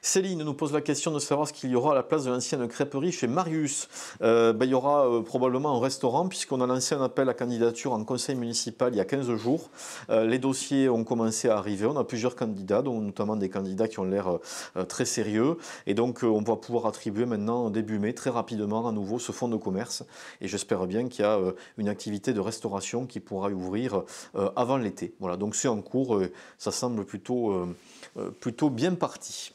A: Céline nous pose la question de savoir ce qu'il y aura à la place de l'ancienne crêperie chez Marius. Il y aura probablement un restaurant puisqu'on a lancé un appel à candidature en conseil municipal il y a 15 jours. Les dossiers ont commencé à arriver. On a plusieurs candidats, dont notamment des candidats qui ont l'air très sérieux. Et donc on va pouvoir attribuer maintenant début mai très rapidement à nouveau ce fonds de commerce. Et j'espère bien qu'il y a une activité de restauration qui pourra ouvrir avant l'été. Voilà, donc c'est en cours. Ça semble plutôt bien parti.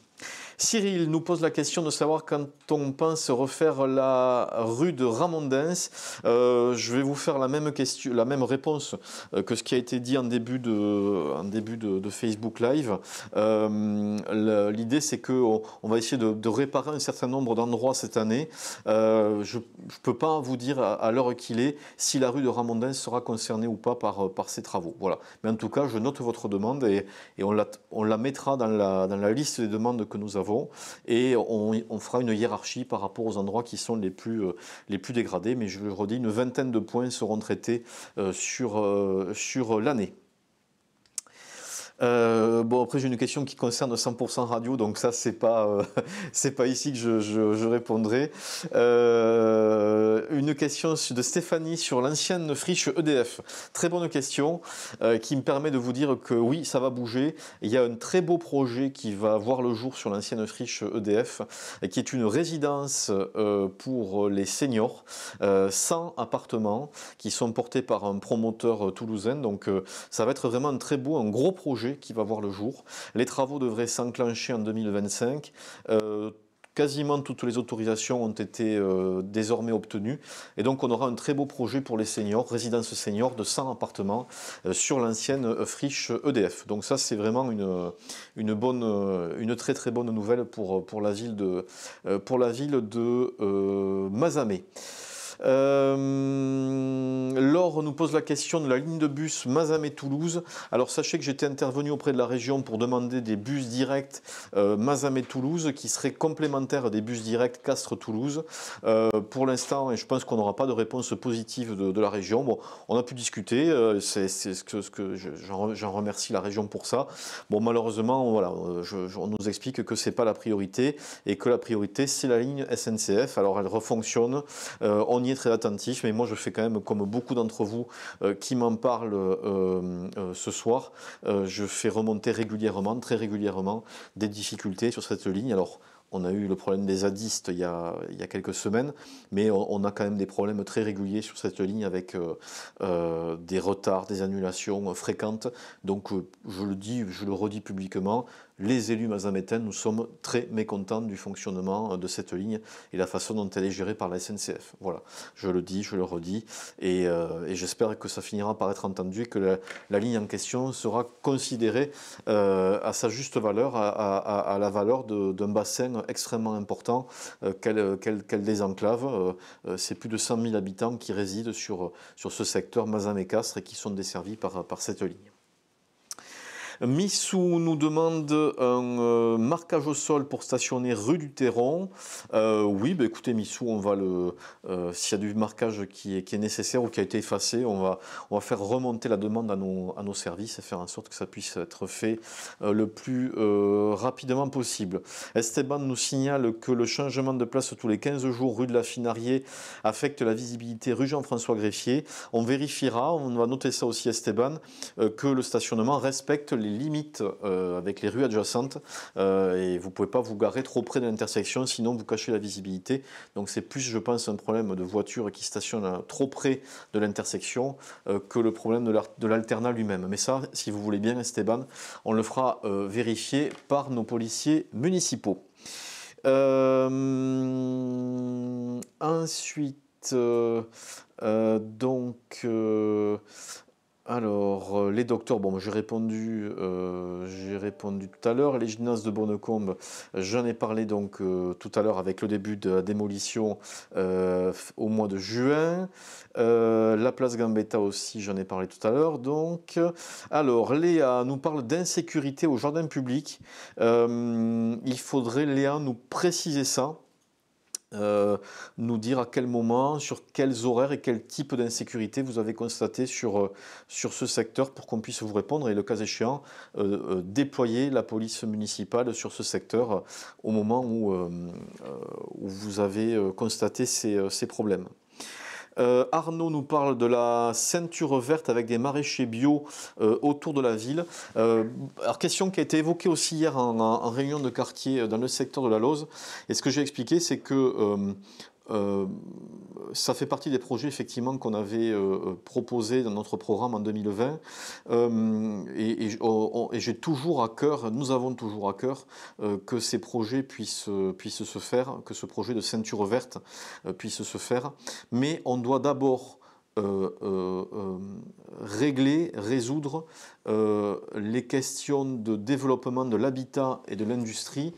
A: Cyril nous pose la question de savoir quand on pense refaire la rue de Ramondens. Je vais vous faire la même réponse que ce qui a été dit en début de Facebook Live. L'idée c'est qu'on va essayer de réparer un certain nombre d'endroits cette année. Je ne peux pas vous dire à l'heure qu'il est si la rue de Ramondens sera concernée ou pas par ces travaux. Voilà. Mais en tout cas, je note votre demande et on la mettra dans la liste des demandes que nous avons. Et on fera une hiérarchie par rapport aux endroits qui sont les plus dégradés. Mais je le redis, une vingtaine de points seront traités sur l'année. Après j'ai une question qui concerne 100% radio, donc ça c'est pas ici que je répondrai. Une question de Stéphanie sur l'ancienne friche EDF. Très bonne question qui me permet de vous dire que oui, ça va bouger. Il y a un très beau projet qui va voir le jour sur l'ancienne friche EDF, qui est une résidence pour les seniors, 100 appartements qui sont portés par un promoteur toulousain. Donc ça va être vraiment un gros projet qui va voir le jour. Les travaux devraient s'enclencher en 2025. Quasiment toutes les autorisations ont été désormais obtenues. Et donc on aura un très beau projet pour les seniors, résidence seniors de 100 appartements sur l'ancienne friche EDF. Donc ça c'est vraiment une très très bonne nouvelle pour la ville de Mazamet. Laure nous pose la question de la ligne de bus Mazamet-Toulouse. Alors sachez que j'étais intervenu auprès de la région pour demander des bus directs Mazamet-Toulouse qui seraient complémentaires des bus directs Castres-Toulouse. Pour l'instant, et je pense qu'on n'aura pas de réponse positive de la région. Bon, on a pu discuter, j'en remercie la région pour ça. Bon, malheureusement, voilà, on nous explique que c'est pas la priorité et que la priorité c'est la ligne SNCF. Alors elle refonctionne, on y est très attentif, mais moi je fais quand même comme beaucoup d'entre vous qui m'en parlent ce soir, je fais remonter régulièrement, très régulièrement, des difficultés sur cette ligne. Alors On a eu le problème des zadistes il y a quelques semaines, mais on a quand même des problèmes très réguliers sur cette ligne avec des retards, des annulations fréquentes. Donc je le dis, je le redis publiquement, les élus mazamétains, nous sommes très mécontents du fonctionnement de cette ligne et la façon dont elle est gérée par la SNCF. Voilà, je le dis, je le redis, et j'espère que ça finira par être entendu et que la ligne en question sera considérée à sa juste valeur, à la valeur d'un bassin extrêmement important qu'elle désenclave. C'est plus de 100 000 habitants qui résident sur ce secteur Mazamet-Castres et qui sont desservis par cette ligne. Missou nous demande un marquage au sol pour stationner rue du Terron. Oui, bah écoutez Missou, on va s'il y a du marquage qui est nécessaire ou qui a été effacé, on va faire remonter la demande à nos services et faire en sorte que ça puisse être fait le plus rapidement possible. Esteban nous signale que le changement de place tous les 15 jours rue de la Finarié affecte la visibilité rue Jean-François Greffier. On vérifiera, on va noter ça aussi Esteban, que le stationnement respecte les limites avec les rues adjacentes et vous ne pouvez pas vous garer trop près de l'intersection, sinon vous cachez la visibilité. Donc c'est plus, je pense, un problème de voitures qui stationnent trop près de l'intersection que le problème de l'alternat lui-même. Mais ça, si vous voulez bien Esteban, on le fera vérifier par nos policiers municipaux. Ensuite, alors, les docteurs, bon, j'ai répondu tout à l'heure. Les gymnases de Bonnecombe, j'en ai parlé donc tout à l'heure avec le début de la démolition au mois de juin. La place Gambetta aussi, j'en ai parlé tout à l'heure. Donc, alors, Léa nous parle d'insécurité au jardin public. Il faudrait, Léa, nous préciser ça. Nous dire à quel moment, sur quels horaires et quel type d'insécurité vous avez constaté sur ce secteur pour qu'on puisse vous répondre et le cas échéant déployer la police municipale sur ce secteur au moment où vous avez constaté ces problèmes. Arnaud nous parle de la ceinture verte avec des maraîchers bio autour de la ville. Alors question qui a été évoquée aussi hier en réunion de quartier dans le secteur de la Lauze. Et ce que j'ai expliqué, c'est que ça fait partie des projets effectivement qu'on avait proposés dans notre programme en 2020 et j'ai toujours à cœur, nous avons toujours à cœur que ces projets puissent se faire, que ce projet de ceinture verte puisse se faire, mais on doit d'abord résoudre les questions de développement de l'habitat et de l'industrie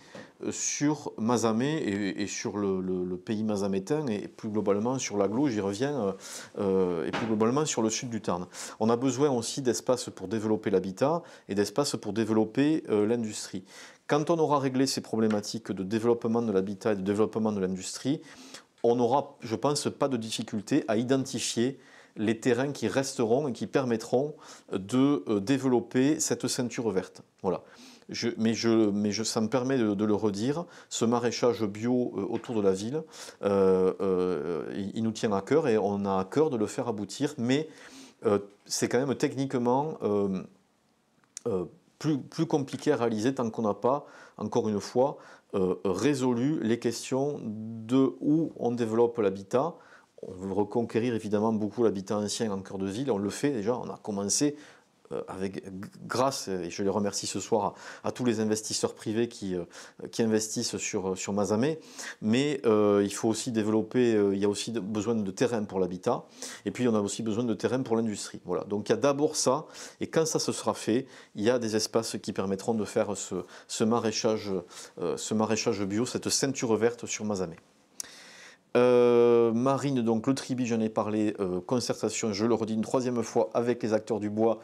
A: sur Mazamet et sur le pays mazamétain et plus globalement sur l'agglo, j'y reviens, et plus globalement sur le sud du Tarn. On a besoin aussi d'espace pour développer l'habitat et d'espace pour développer l'industrie. Quand on aura réglé ces problématiques de développement de l'habitat et de développement de l'industrie, on n'aura, je pense, pas de difficulté à identifier les terrains qui resteront et qui permettront de développer cette ceinture verte. Voilà. Ça me permet de le redire, ce maraîchage bio autour de la ville, il nous tient à cœur et on a à cœur de le faire aboutir, mais c'est quand même techniquement plus compliqué à réaliser tant qu'on n'a pas, encore une fois, résolu les questions de où on développe l'habitat. On veut reconquérir évidemment beaucoup l'habitat ancien en cœur de ville, on le fait déjà, on a commencé grâce, et je les remercie ce soir, à tous les investisseurs privés qui investissent sur Mazamet, mais il faut aussi développer, il y a aussi besoin de terrain pour l'habitat, et puis on a aussi besoin de terrain pour l'industrie. Voilà. Donc il y a d'abord ça, et quand ça se sera fait, il y a des espaces qui permettront de faire ce maraîchage bio, cette ceinture verte sur Mazamet. Marine, donc le tribi, j'en ai parlé, concertation, je le redis une troisième fois avec les acteurs du bois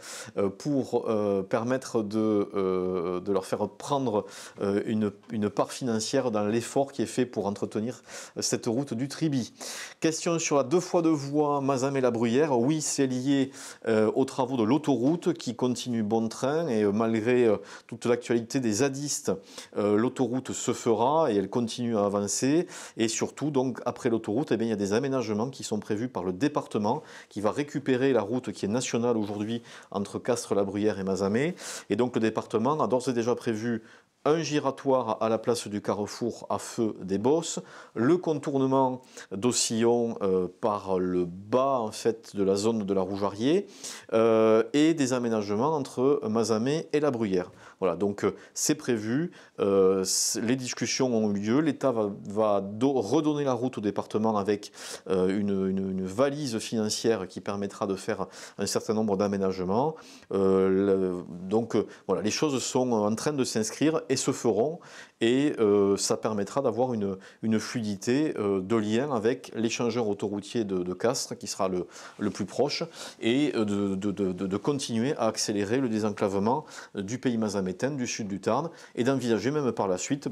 A: pour permettre de leur faire prendre une part financière dans l'effort qui est fait pour entretenir cette route du tribi. Question sur la 2x2 voies Mazamet-la-Bruyère. Oui, c'est lié aux travaux de l'autoroute qui continue bon train et malgré toute l'actualité des zadistes, l'autoroute se fera et elle continue à avancer et surtout donc après l'autoroute, eh bien, il y a des aménagements qui sont prévus par le département qui va récupérer la route qui est nationale aujourd'hui entre Castres-la-Bruyère et Mazamet. Et donc le département a d'ores et déjà prévu un giratoire à la place du carrefour à feu des Bosses, le contournement d'Ossillon par le bas en fait, de la zone de la Rougearier et des aménagements entre Mazamet et la Bruyère. Voilà, donc c'est prévu, les discussions ont eu lieu, l'État va redonner la route au département avec une valise financière qui permettra de faire un certain nombre d'aménagements. Donc voilà, les choses sont en train de s'inscrire et se feront, et ça permettra d'avoir une fluidité de lien avec l'échangeur autoroutier de Castres qui sera le plus proche, et de continuer à accélérer le désenclavement du pays mazamétain, du sud du Tarn, et d'envisager même par la suite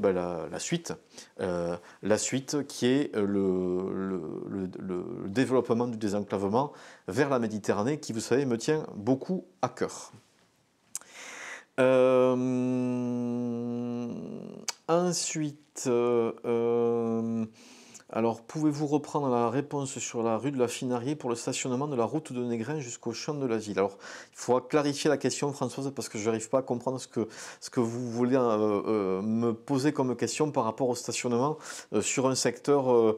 A: la suite qui est le développement du désenclavement vers la Méditerranée qui, vous savez, me tient beaucoup à cœur. Ensuite, alors pouvez-vous reprendre la réponse sur la rue de la Finariée pour le stationnement de la route de Négrin jusqu'au champ de l'Asile? Alors il faudra clarifier la question, Françoise, parce que je n'arrive pas à comprendre ce que vous voulez me poser comme question par rapport au stationnement sur un secteur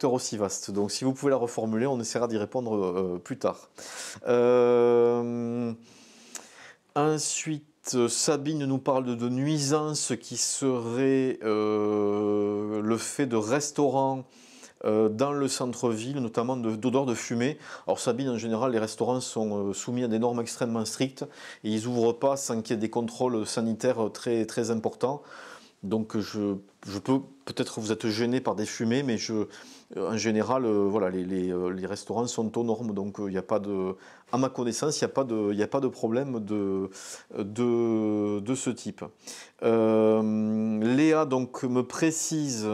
A: aussi vaste. Donc si vous pouvez la reformuler, on essaiera d'y répondre plus tard. Ensuite, Sabine nous parle de nuisances qui seraient le fait de restaurants dans le centre-ville, notamment d'odeurs de fumée. Alors Sabine, en général, les restaurants sont soumis à des normes extrêmement strictes et ils n'ouvrent pas sans qu'il y ait des contrôles sanitaires très, très importants. Donc je peux, peut-être vous êtes gêné par des fumées, mais en général, voilà, les restaurants sont aux normes, donc il n'y a pas de, à ma connaissance, il n'y a pas de problème de ce type. Léa donc me précise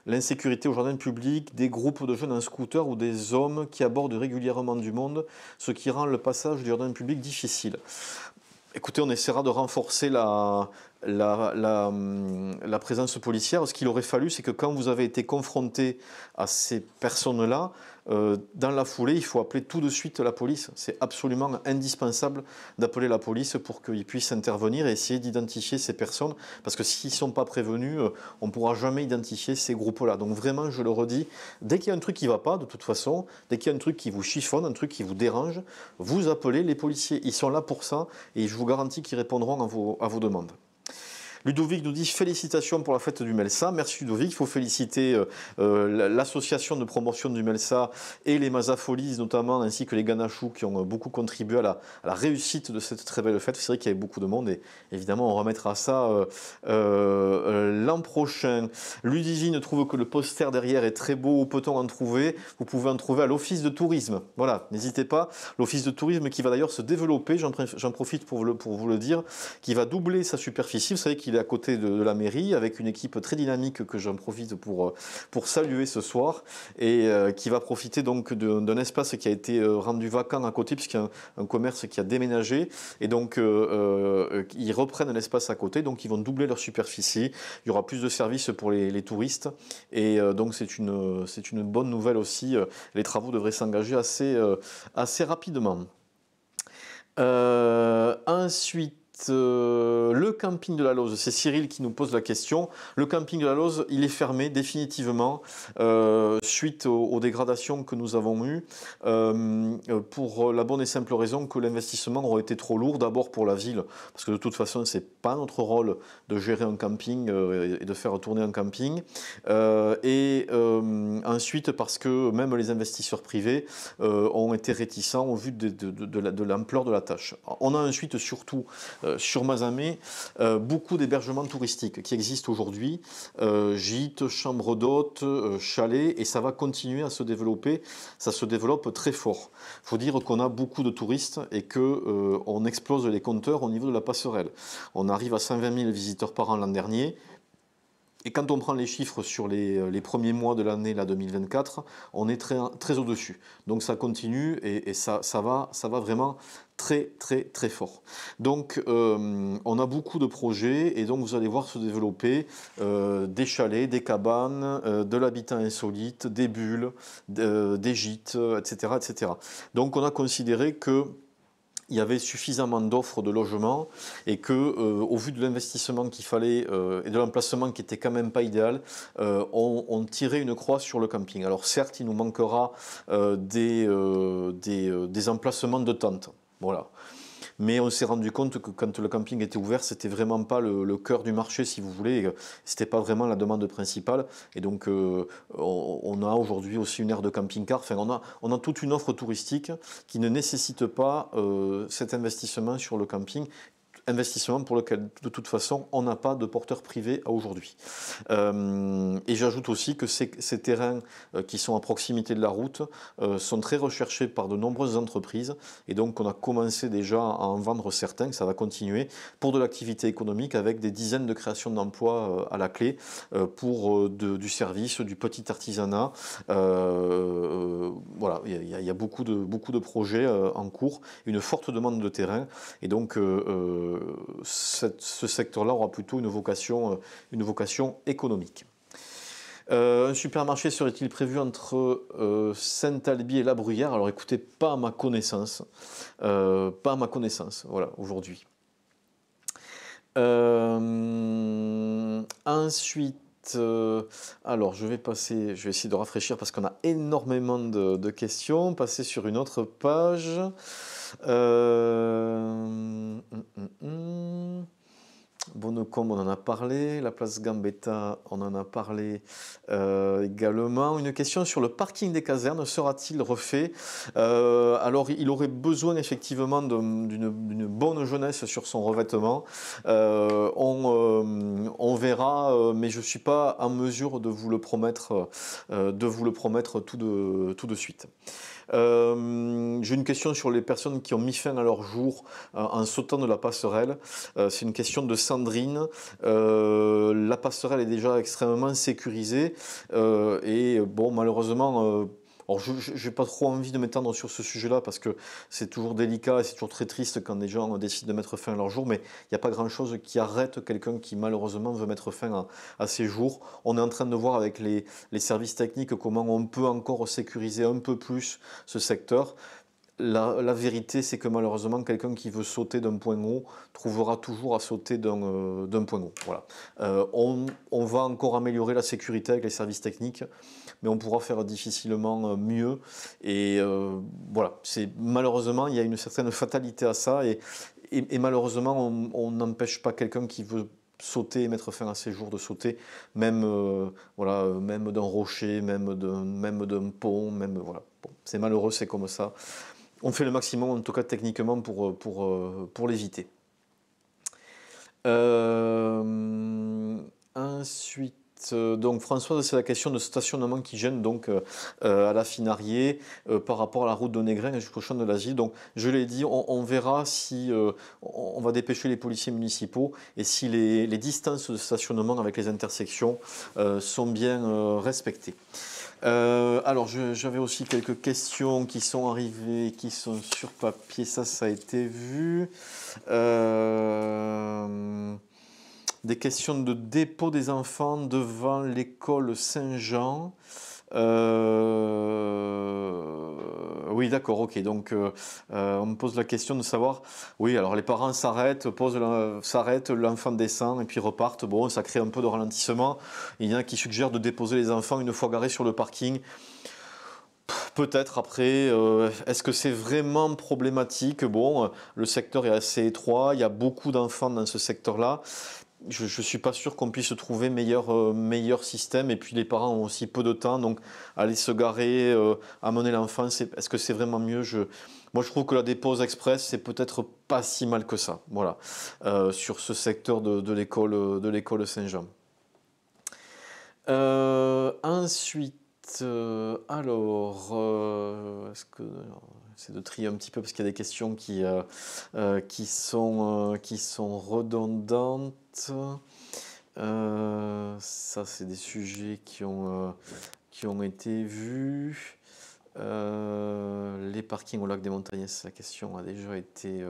A: l'insécurité au jardin public, des groupes de jeunes en scooter ou des hommes qui abordent régulièrement du monde, ce qui rend le passage du jardin public difficile. Écoutez, on essaiera de renforcer la présence policière. Ce qu'il aurait fallu, c'est que quand vous avez été confronté à ces personnes-là, dans la foulée, il faut appeler tout de suite la police. C'est absolument indispensable d'appeler la police pour qu'ils puissent intervenir et essayer d'identifier ces personnes. Parce que s'ils ne sont pas prévenus, on ne pourra jamais identifier ces groupes-là. Donc vraiment, je le redis, dès qu'il y a un truc qui ne va pas, de toute façon, dès qu'il y a un truc qui vous chiffonne, un truc qui vous dérange, vous appelez les policiers. Ils sont là pour ça et je vous garantis qu'ils répondront à vos demandes. Ludovic nous dit félicitations pour la fête du Melsa. Merci Ludovic, il faut féliciter l'association de promotion du Melsa et les Mazafolies notamment, ainsi que les Ganachou qui ont beaucoup contribué à la réussite de cette très belle fête. C'est vrai qu'il y avait beaucoup de monde et évidemment on remettra ça l'an prochain. Ludivine trouve que le poster derrière est très beau. Où peut-on en trouver? Vous pouvez en trouver à l'office de tourisme. Voilà, n'hésitez pas. L'office de tourisme qui va d'ailleurs se développer, j'en profite pour vous le dire, qui va doubler sa superficie. Vous savez qu'il est à côté de la mairie avec une équipe très dynamique que j'en profite pour saluer ce soir et qui va profiter donc d'un espace qui a été rendu vacant à côté puisqu'il y a un commerce qui a déménagé et donc ils reprennent l'espace à côté, donc ils vont doubler leur superficie. Il y aura plus de services pour les touristes et donc c'est une bonne nouvelle aussi. Les travaux devraient s'engager assez rapidement. Ensuite, le camping de la Lose, c'est Cyril qui nous pose la question. Le camping de la Lose, il est fermé définitivement suite aux dégradations que nous avons eues pour la bonne et simple raison que l'investissement aurait été trop lourd. D'abord pour la ville, parce que de toute façon, c'est pas notre rôle de gérer un camping et de faire tourner un camping. Ensuite parce que même les investisseurs privés ont été réticents au vu de l'ampleur de la tâche. On a ensuite surtout sur Mazamet, beaucoup d'hébergements touristiques qui existent aujourd'hui, gîtes, chambres d'hôtes, chalets, et ça va continuer à se développer, ça se développe très fort. Il faut dire qu'on a beaucoup de touristes et qu'on explose les compteurs au niveau de la passerelle. On arrive à 120 000 visiteurs par an l'an dernier. Et quand on prend les chiffres sur les premiers mois de l'année 2024, on est très, très au-dessus. Donc ça continue et ça va vraiment très très très fort. Donc on a beaucoup de projets et donc vous allez voir se développer des chalets, des cabanes, de l'habitat insolite, des bulles, des gîtes, etc., etc. Donc on a considéré que il y avait suffisamment d'offres de logements et que, au vu de l'investissement qu'il fallait et de l'emplacement qui était quand même pas idéal, on tirait une croix sur le camping. Alors certes, il nous manquera des emplacements de tentes. Voilà. Mais on s'est rendu compte que quand le camping était ouvert, c'était vraiment pas le cœur du marché, si vous voulez. C'était pas vraiment la demande principale. Et donc, on a aujourd'hui aussi une aire de camping-car. Enfin, on a toute une offre touristique qui ne nécessite pas cet investissement sur le camping. Investissement pour lequel, de toute façon, on n'a pas de porteur privé à aujourd'hui. Et j'ajoute aussi que ces terrains qui sont à proximité de la route sont très recherchés par de nombreuses entreprises. Et donc, on a commencé déjà à en vendre certains, ça va continuer, pour de l'activité économique avec des dizaines de créations d'emplois à la clé pour du service, du petit artisanat. Voilà, il y a beaucoup de projets en cours, une forte demande de terrain. Et donc, ce secteur-là aura plutôt une vocation économique. Un supermarché serait-il prévu entre Saint-Alby et La Bruyère? Alors écoutez, pas à ma connaissance. Pas à ma connaissance, voilà, aujourd'hui. Ensuite, alors je vais essayer de rafraîchir parce qu'on a énormément de questions. Passer sur une autre page. Bonocombe, on en a parlé. La place Gambetta, on en a parlé également. Une question sur le parking des casernes, sera-t-il refait? Alors, il aurait besoin effectivement d'une bonne jeunesse sur son revêtement. On verra, mais je ne suis pas en mesure de vous le promettre, tout de suite. J'ai une question sur les personnes qui ont mis fin à leur jour en sautant de la passerelle. C'est une question de Sandrine. La passerelle est déjà extrêmement sécurisée et bon, malheureusement, alors je n'ai pas trop envie de m'étendre sur ce sujet-là parce que c'est toujours délicat et c'est toujours très triste quand des gens décident de mettre fin à leur jour, mais il n'y a pas grand-chose qui arrête quelqu'un qui malheureusement veut mettre fin à ses jours. On est en train de voir avec les services techniques comment on peut encore sécuriser un peu plus ce secteur. La vérité, c'est que malheureusement, quelqu'un qui veut sauter d'un point haut trouvera toujours à sauter d'un point haut. Voilà. On va encore améliorer la sécurité avec les services techniques, mais on pourra faire difficilement mieux. Et voilà, malheureusement, il y a une certaine fatalité à ça. Et malheureusement, on n'empêche pas quelqu'un qui veut sauter et mettre fin à ses jours de sauter, même, même d'un rocher, même d'un pont, même voilà. Bon, c'est malheureux, c'est comme ça. On fait le maximum, en tout cas techniquement, pour l'éviter. Ensuite, donc Françoise, c'est la question de stationnement qui gêne donc à la Finarié par rapport à la route de Négrin et jusqu'au champ de l'Asile. Donc je l'ai dit, on verra si on va dépêcher les policiers municipaux et si les distances de stationnement avec les intersections sont bien respectées. Alors j'avais aussi quelques questions qui sont arrivées, qui sont sur papier, ça a été vu. Des questions de dépôt des enfants devant l'école Saint-Jean. Oui, d'accord, ok. Donc, on me pose la question de savoir. Oui, alors les parents s'arrêtent, l'enfant descend et puis repartent. Bon, ça crée un peu de ralentissement. Il y en a qui suggèrent de déposer les enfants une fois garés sur le parking. Peut-être après, est-ce que c'est vraiment problématique? Bon, le secteur est assez étroit, il y a beaucoup d'enfants dans ce secteur-là. Je ne suis pas sûr qu'on puisse trouver meilleur système. Et puis les parents ont aussi peu de temps. Donc aller se garer, amener l'enfant, est-ce que c'est vraiment mieux? Moi je trouve que la dépose express, c'est peut-être pas si mal que ça. Voilà, sur ce secteur de l'école Saint-Jean. Ensuite, est-ce que... J'essaie de trier un petit peu parce qu'il y a des questions qui sont redondantes. Ça, c'est des sujets qui ont été vus. Les les parkings au lac des Montagnès, la question a déjà été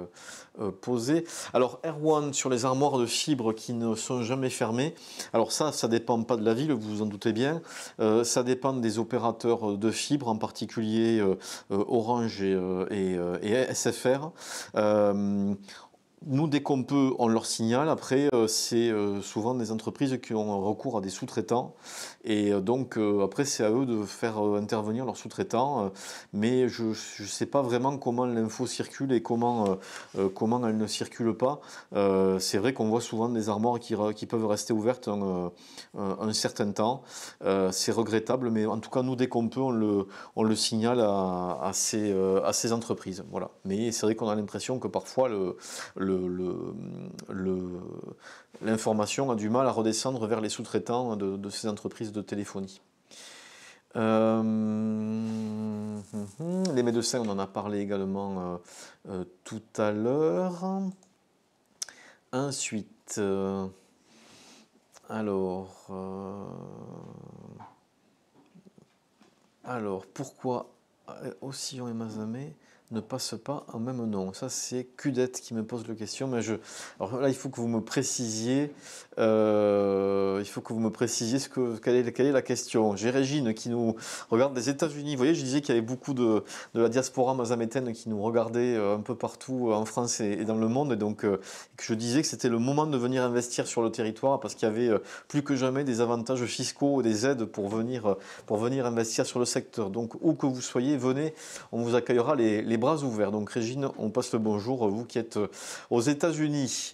A: posée. Alors, Erwan, sur les armoires de fibres qui ne sont jamais fermées, alors ça ne dépend pas de la ville, vous vous en doutez bien, ça dépend des opérateurs de fibres, en particulier Orange et SFR. Nous, dès qu'on peut, on leur signale. Après, c'est souvent des entreprises qui ont recours à des sous-traitants. Et donc, après, c'est à eux de faire intervenir leurs sous-traitants. Mais je ne sais pas vraiment comment l'info circule et comment elle ne circule pas. C'est vrai qu'on voit souvent des armoires qui peuvent rester ouvertes un certain temps. C'est regrettable, mais en tout cas, nous, dès qu'on peut, on le signale à ces entreprises. Voilà. Mais c'est vrai qu'on a l'impression que parfois, l'information a du mal à redescendre vers les sous-traitants de ces entreprises de téléphonie. Les médecins, on en a parlé également tout à l'heure. Ensuite, pourquoi Ocillon et Mazamet ne passent pas en même nom? Ça, c'est Cudette qui me pose la question. Mais alors là, il faut que vous me précisiez, quelle est la question. J'ai Régine qui nous regarde des États-Unis. Vous voyez, je disais qu'il y avait beaucoup de la diaspora mazamétaine qui nous regardait un peu partout en France et dans le monde. Et donc, que je disais que c'était le moment de venir investir sur le territoire parce qu'il y avait plus que jamais des avantages fiscaux, des aides pour venir investir sur le secteur. Donc, où que vous soyez, venez, on vous accueillera les bras ouverts. Donc Régine, on passe le bonjour, vous qui êtes aux États-Unis.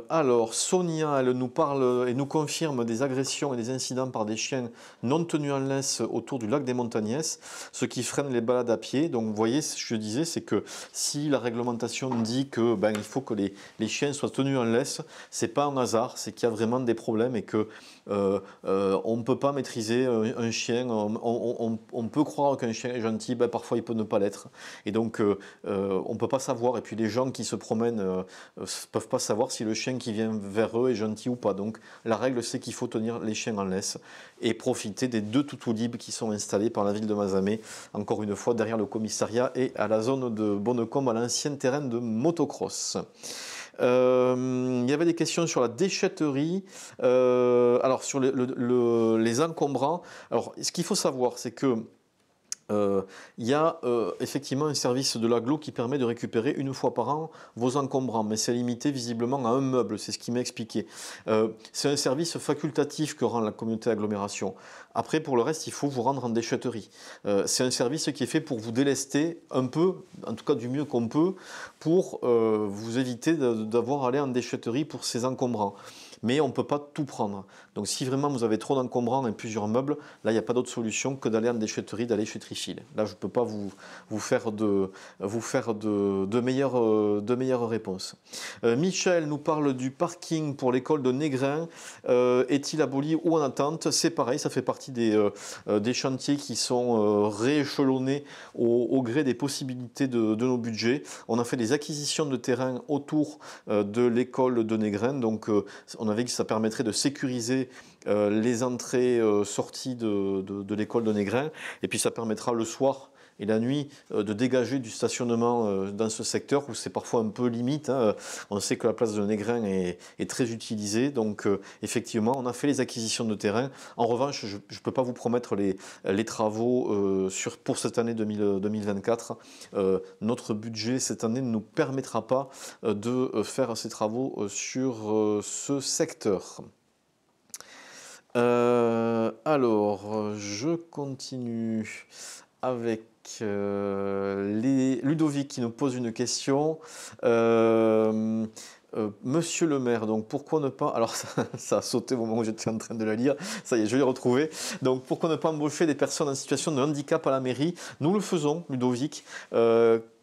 A: Alors, Sonia, elle nous parle et nous confirme des agressions et des incidents par des chiens non tenus en laisse autour du lac des Montagnès, ce qui freine les balades à pied. Donc, vous voyez, ce que je disais, c'est que si la réglementation dit que il faut que les chiens soient tenus en laisse, c'est pas un hasard, c'est qu'il y a vraiment des problèmes et que on ne peut pas maîtriser un chien. On peut croire qu'un chien est gentil, parfois il peut ne pas l'être. Et donc, on ne peut pas savoir. Et puis, les gens qui se promènent ne peuvent pas savoir si le chien qui vient vers eux est gentil ou pas. Donc, la règle, c'est qu'il faut tenir les chiens en laisse et profiter des 2 toutous libres qui sont installés par la ville de Mazamet, encore une fois, derrière le commissariat et à la zone de Bonnecombe, à l'ancien terrain de motocross. Il y avait des questions sur la déchetterie, alors sur les encombrants. Alors, ce qu'il faut savoir, c'est que il y a effectivement un service de l'agglo qui permet de récupérer une fois par an vos encombrants, mais c'est limité visiblement à un meuble, c'est ce qui m'a expliqué. C'est un service facultatif que rend la communauté agglomération. Après, pour le reste, il faut vous rendre en déchetterie. C'est un service qui est fait pour vous délester un peu, en tout cas du mieux qu'on peut, pour vous éviter d'avoir à aller en déchetterie pour ces encombrants. Mais on ne peut pas tout prendre. Donc si vraiment vous avez trop d'encombrants et plusieurs meubles, là il n'y a pas d'autre solution que d'aller en déchetterie, d'aller chez Trifil. Là je ne peux pas vous faire de meilleures réponses. Michel nous parle du parking pour l'école de Négrin. Est-il aboli ou en attente? C'est pareil, ça fait partie des chantiers qui sont rééchelonnés au gré des possibilités de nos budgets. On a fait des acquisitions de terrain autour de l'école de Négrin, donc on avait dit que ça permettrait de sécuriser les entrées-sorties de l'école de Négrin, et puis ça permettra le soir et la nuit de dégager du stationnement dans ce secteur où c'est parfois un peu limite. On sait que la place de Négrin est très utilisée, donc effectivement on a fait les acquisitions de terrain. En revanche, je ne peux pas vous promettre les travaux pour cette année 2024. Notre budget cette année ne nous permettra pas de faire ces travaux sur ce secteur. Alors, je continue avec Ludovic qui nous pose une question. Monsieur le maire, donc pourquoi ne pas... Alors ça a sauté au moment où j'étais en train de la lire, ça y est, je l'ai retrouvé. Donc pourquoi ne pas embaucher des personnes en situation de handicap à la mairie? Nous le faisons, Ludovic.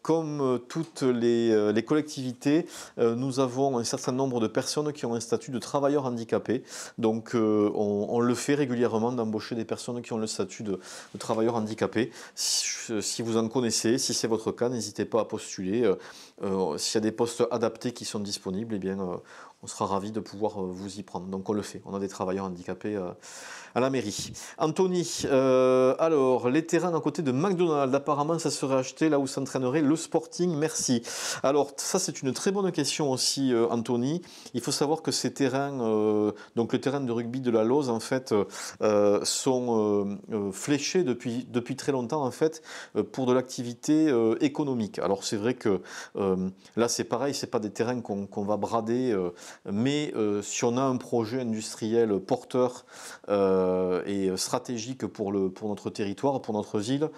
A: Comme toutes les collectivités, nous avons un certain nombre de personnes qui ont un statut de travailleur handicapé. Donc on le fait régulièrement d'embaucher des personnes qui ont le statut de travailleur handicapé. Si vous en connaissez, si c'est votre cas, n'hésitez pas à postuler. S'il y a des postes adaptés qui sont disponibles, eh bien, on sera ravis de pouvoir vous y prendre. Donc on le fait, on a des travailleurs handicapés à la mairie. Anthony, alors les terrains à côté de McDonald's, apparemment ça serait acheté là où s'entraînerait le Sporting, merci. Alors ça c'est une très bonne question aussi Anthony. Il faut savoir que ces terrains, donc le terrain de rugby de la Lose en fait, sont fléchés depuis très longtemps en fait pour de l'activité économique. Alors c'est vrai que là c'est pareil, c'est pas des terrains qu'on va brader, mais si on a un projet industriel porteur et stratégique pour notre territoire, pour notre ville,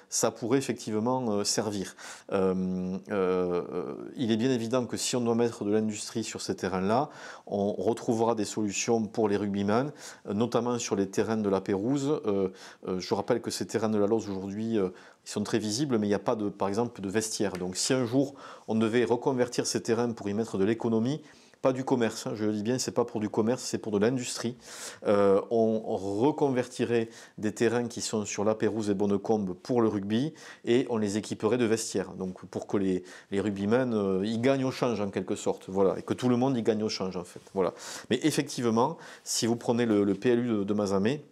A: ça pourrait effectivement servir. Il est bien évident que si on doit mettre de l'industrie sur ces terrains-là, on retrouvera des solutions pour les rugbyman, notamment sur les terrains de la Pérouse. Je rappelle que ces terrains de la Lose aujourd'hui, ils sont très visibles, mais il n'y a pas, par exemple, de vestiaire. Donc si un jour on devait reconvertir ces terrains pour y mettre de l'économie, pas du commerce, hein, je le dis bien, c'est pas pour du commerce, c'est pour de l'industrie. On reconvertirait des terrains qui sont sur la Pérouse et Bonnecombe pour le rugby et on les équiperait de vestiaires. Donc pour que les rugbymen y gagnent au change en quelque sorte, voilà, et que tout le monde y gagne au change en fait. Voilà. Mais effectivement, si vous prenez le PLU de Mazamet,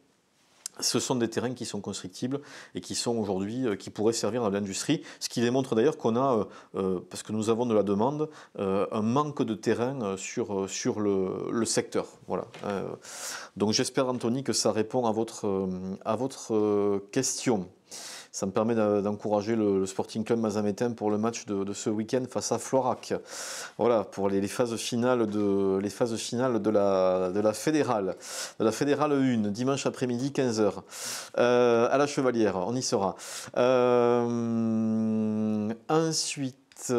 A: ce sont des terrains qui sont constructibles et qui sont aujourd'hui, qui pourraient servir dans l'industrie. Ce qui démontre d'ailleurs qu'on a, parce que nous avons de la demande, un manque de terrain sur le secteur. Voilà. Donc j'espère Anthony que ça répond à votre question. Ça me permet d'encourager le Sporting Club Mazamétain pour le match de ce week-end face à Florac. Voilà, pour les phases finales de la fédérale. De la fédérale 1, dimanche après-midi, 15h. À la Chevalière, on y sera. Ensuite...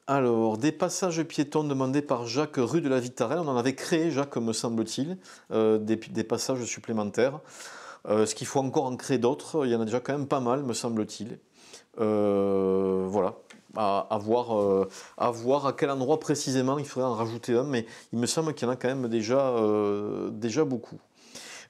A: alors, des passages piétons demandés par Jacques rue de la Vitarelle. On en avait créé, Jacques, me semble-t-il, des passages supplémentaires. Ce qu'il faut encore en créer d'autres, il y en a déjà quand même pas mal, me semble-t-il. Voilà, à voir à quel endroit précisément il faudrait en rajouter un, mais il me semble qu'il y en a quand même déjà beaucoup.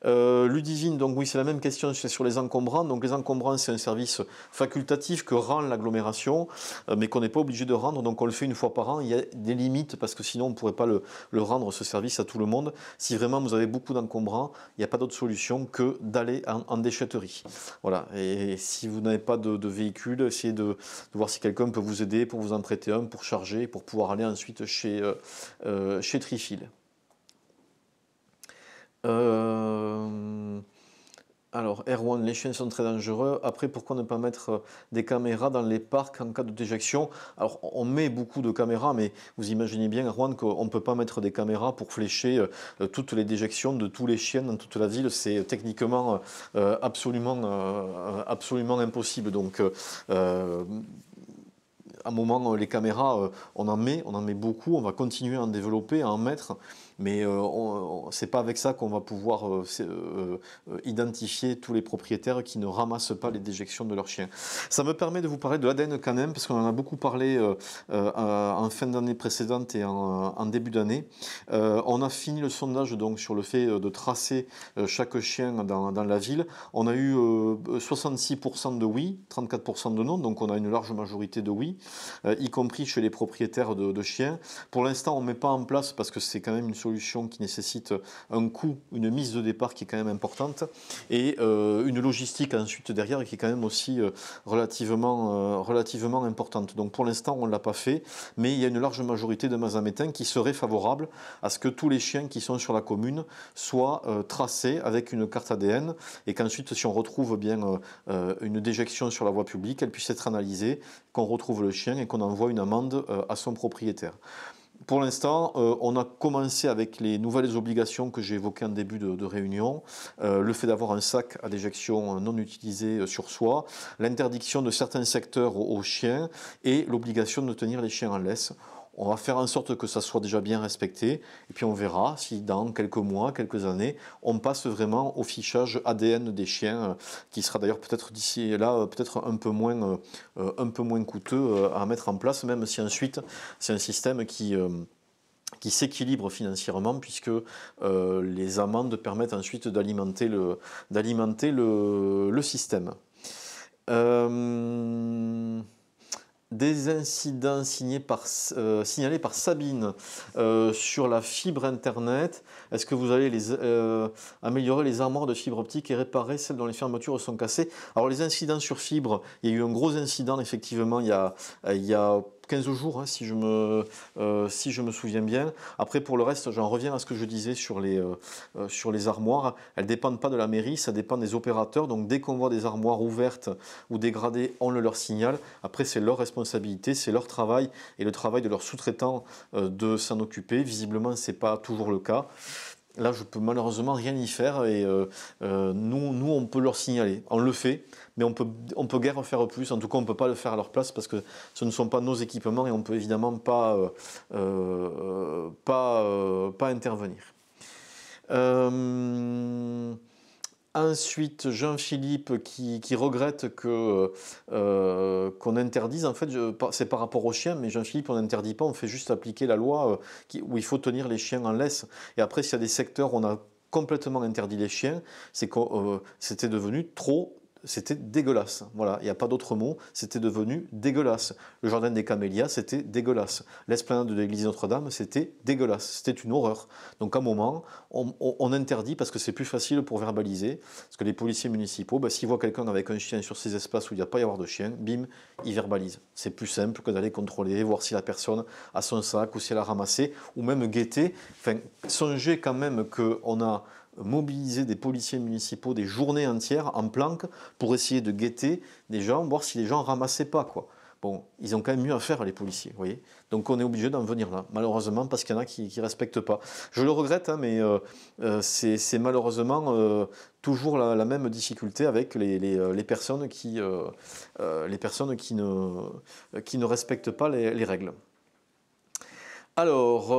A: Ludivine, donc oui, c'est la même question, c'est sur les encombrants. Donc les encombrants, c'est un service facultatif que rend l'agglomération, mais qu'on n'est pas obligé de rendre, donc on le fait une fois par an. Il y a des limites parce que sinon on ne pourrait pas le rendre, ce service, à tout le monde. Si vraiment vous avez beaucoup d'encombrants, il n'y a pas d'autre solution que d'aller en déchetterie. Voilà, et si vous n'avez pas de véhicule, essayez de voir si quelqu'un peut vous aider pour vous en prêter un, pour charger, pour pouvoir aller ensuite chez Trifil. Alors, Erwan, les chiens sont très dangereux. Après, pourquoi ne pas mettre des caméras dans les parcs en cas de déjection? Alors, on met beaucoup de caméras, mais vous imaginez bien, Erwan, qu'on ne peut pas mettre des caméras pour flécher toutes les déjections de tous les chiens dans toute la ville. C'est techniquement absolument impossible. Donc, à un moment, les caméras, on en met beaucoup, on va continuer à en développer, à en mettre, mais c'est pas avec ça qu'on va pouvoir identifier tous les propriétaires qui ne ramassent pas les déjections de leurs chiens. Ça me permet de vous parler de l'ADN Canem, parce qu'on en a beaucoup parlé en fin d'année précédente et en début d'année. On a fini le sondage donc sur le fait de tracer chaque chien dans la ville. On a eu 66% de oui, 34% de non, donc on a une large majorité de oui, y compris chez les propriétaires de chiens. Pour l'instant, on ne met pas en place parce que c'est quand même une solution qui nécessite un coût, une mise de départ qui est quand même importante et une logistique ensuite derrière qui est quand même aussi relativement importante. Donc pour l'instant, on ne l'a pas fait, mais il y a une large majorité de Mazamétains qui seraient favorables à ce que tous les chiens qui sont sur la commune soient tracés avec une carte ADN et qu'ensuite, si on retrouve bien une déjection sur la voie publique, elle puisse être analysée, qu'on retrouve le chien et qu'on envoie une amende à son propriétaire. Pour l'instant, on a commencé avec les nouvelles obligations que j'ai évoquées en début de réunion, le fait d'avoir un sac à déjection non utilisé sur soi, l'interdiction de certains secteurs aux chiens et l'obligation de tenir les chiens en laisse. On va faire en sorte que ça soit déjà bien respecté et puis on verra si dans quelques mois, quelques années, on passe vraiment au fichage ADN des chiens qui sera d'ailleurs peut-être d'ici là peut-être un peu moins coûteux à mettre en place, même si ensuite c'est un système qui s'équilibre financièrement puisque les amendes permettent ensuite d'alimenter le système. des incidents signalés par Sabine sur la fibre Internet. Est-ce que vous allez améliorer les armoires de fibre optique et réparer celles dont les fermetures sont cassées? Alors les incidents sur fibre, il y a eu un gros incident effectivement il y a 15 jours, hein, si je me souviens bien. Après, pour le reste, j'en reviens à ce que je disais sur les armoires. Elles ne dépendent pas de la mairie, ça dépend des opérateurs. Donc dès qu'on voit des armoires ouvertes ou dégradées, on le leur signale. Après, c'est leur responsabilité, c'est leur travail et le travail de leurs sous-traitants de s'en occuper. Visiblement, ce n'est pas toujours le cas. Là, je peux malheureusement rien y faire et nous, on peut leur signaler. On le fait, mais on peut guère faire plus. En tout cas, on ne peut pas le faire à leur place parce que ce ne sont pas nos équipements et on ne peut évidemment pas intervenir. Ensuite, Jean-Philippe qui regrette qu'on interdise. En fait, c'est par rapport aux chiens, mais Jean-Philippe, on n'interdit pas, on fait juste appliquer la loi où il faut tenir les chiens en laisse. Et après, s'il y a des secteurs où on a complètement interdit les chiens, c'est que c'était devenu trop. C'était dégueulasse. Voilà, il n'y a pas d'autre mot. C'était devenu dégueulasse. Le jardin des Camélias, c'était dégueulasse. L'esplanade de l'église Notre-Dame, c'était dégueulasse. C'était une horreur. Donc à un moment, on interdit parce que c'est plus facile pour verbaliser. Parce que les policiers municipaux, s'ils voient quelqu'un avec un chien sur ces espaces où il n'y a pas y avoir de chien, bim, ils verbalisent. C'est plus simple que d'aller contrôler, voir si la personne a son sac ou si elle a ramassé, ou même guetter. Enfin, songez quand même qu'on a mobiliser des policiers municipaux des journées entières en planque pour essayer de guetter des gens, voir si les gens ramassaient pas, quoi. Bon, ils ont quand même mieux à faire, les policiers, vous voyez. Donc on est obligé d'en venir là, malheureusement, parce qu'il y en a qui ne respectent pas. Je le regrette, hein, mais c'est malheureusement toujours la même difficulté avec les personnes qui ne respectent pas les règles. Alors,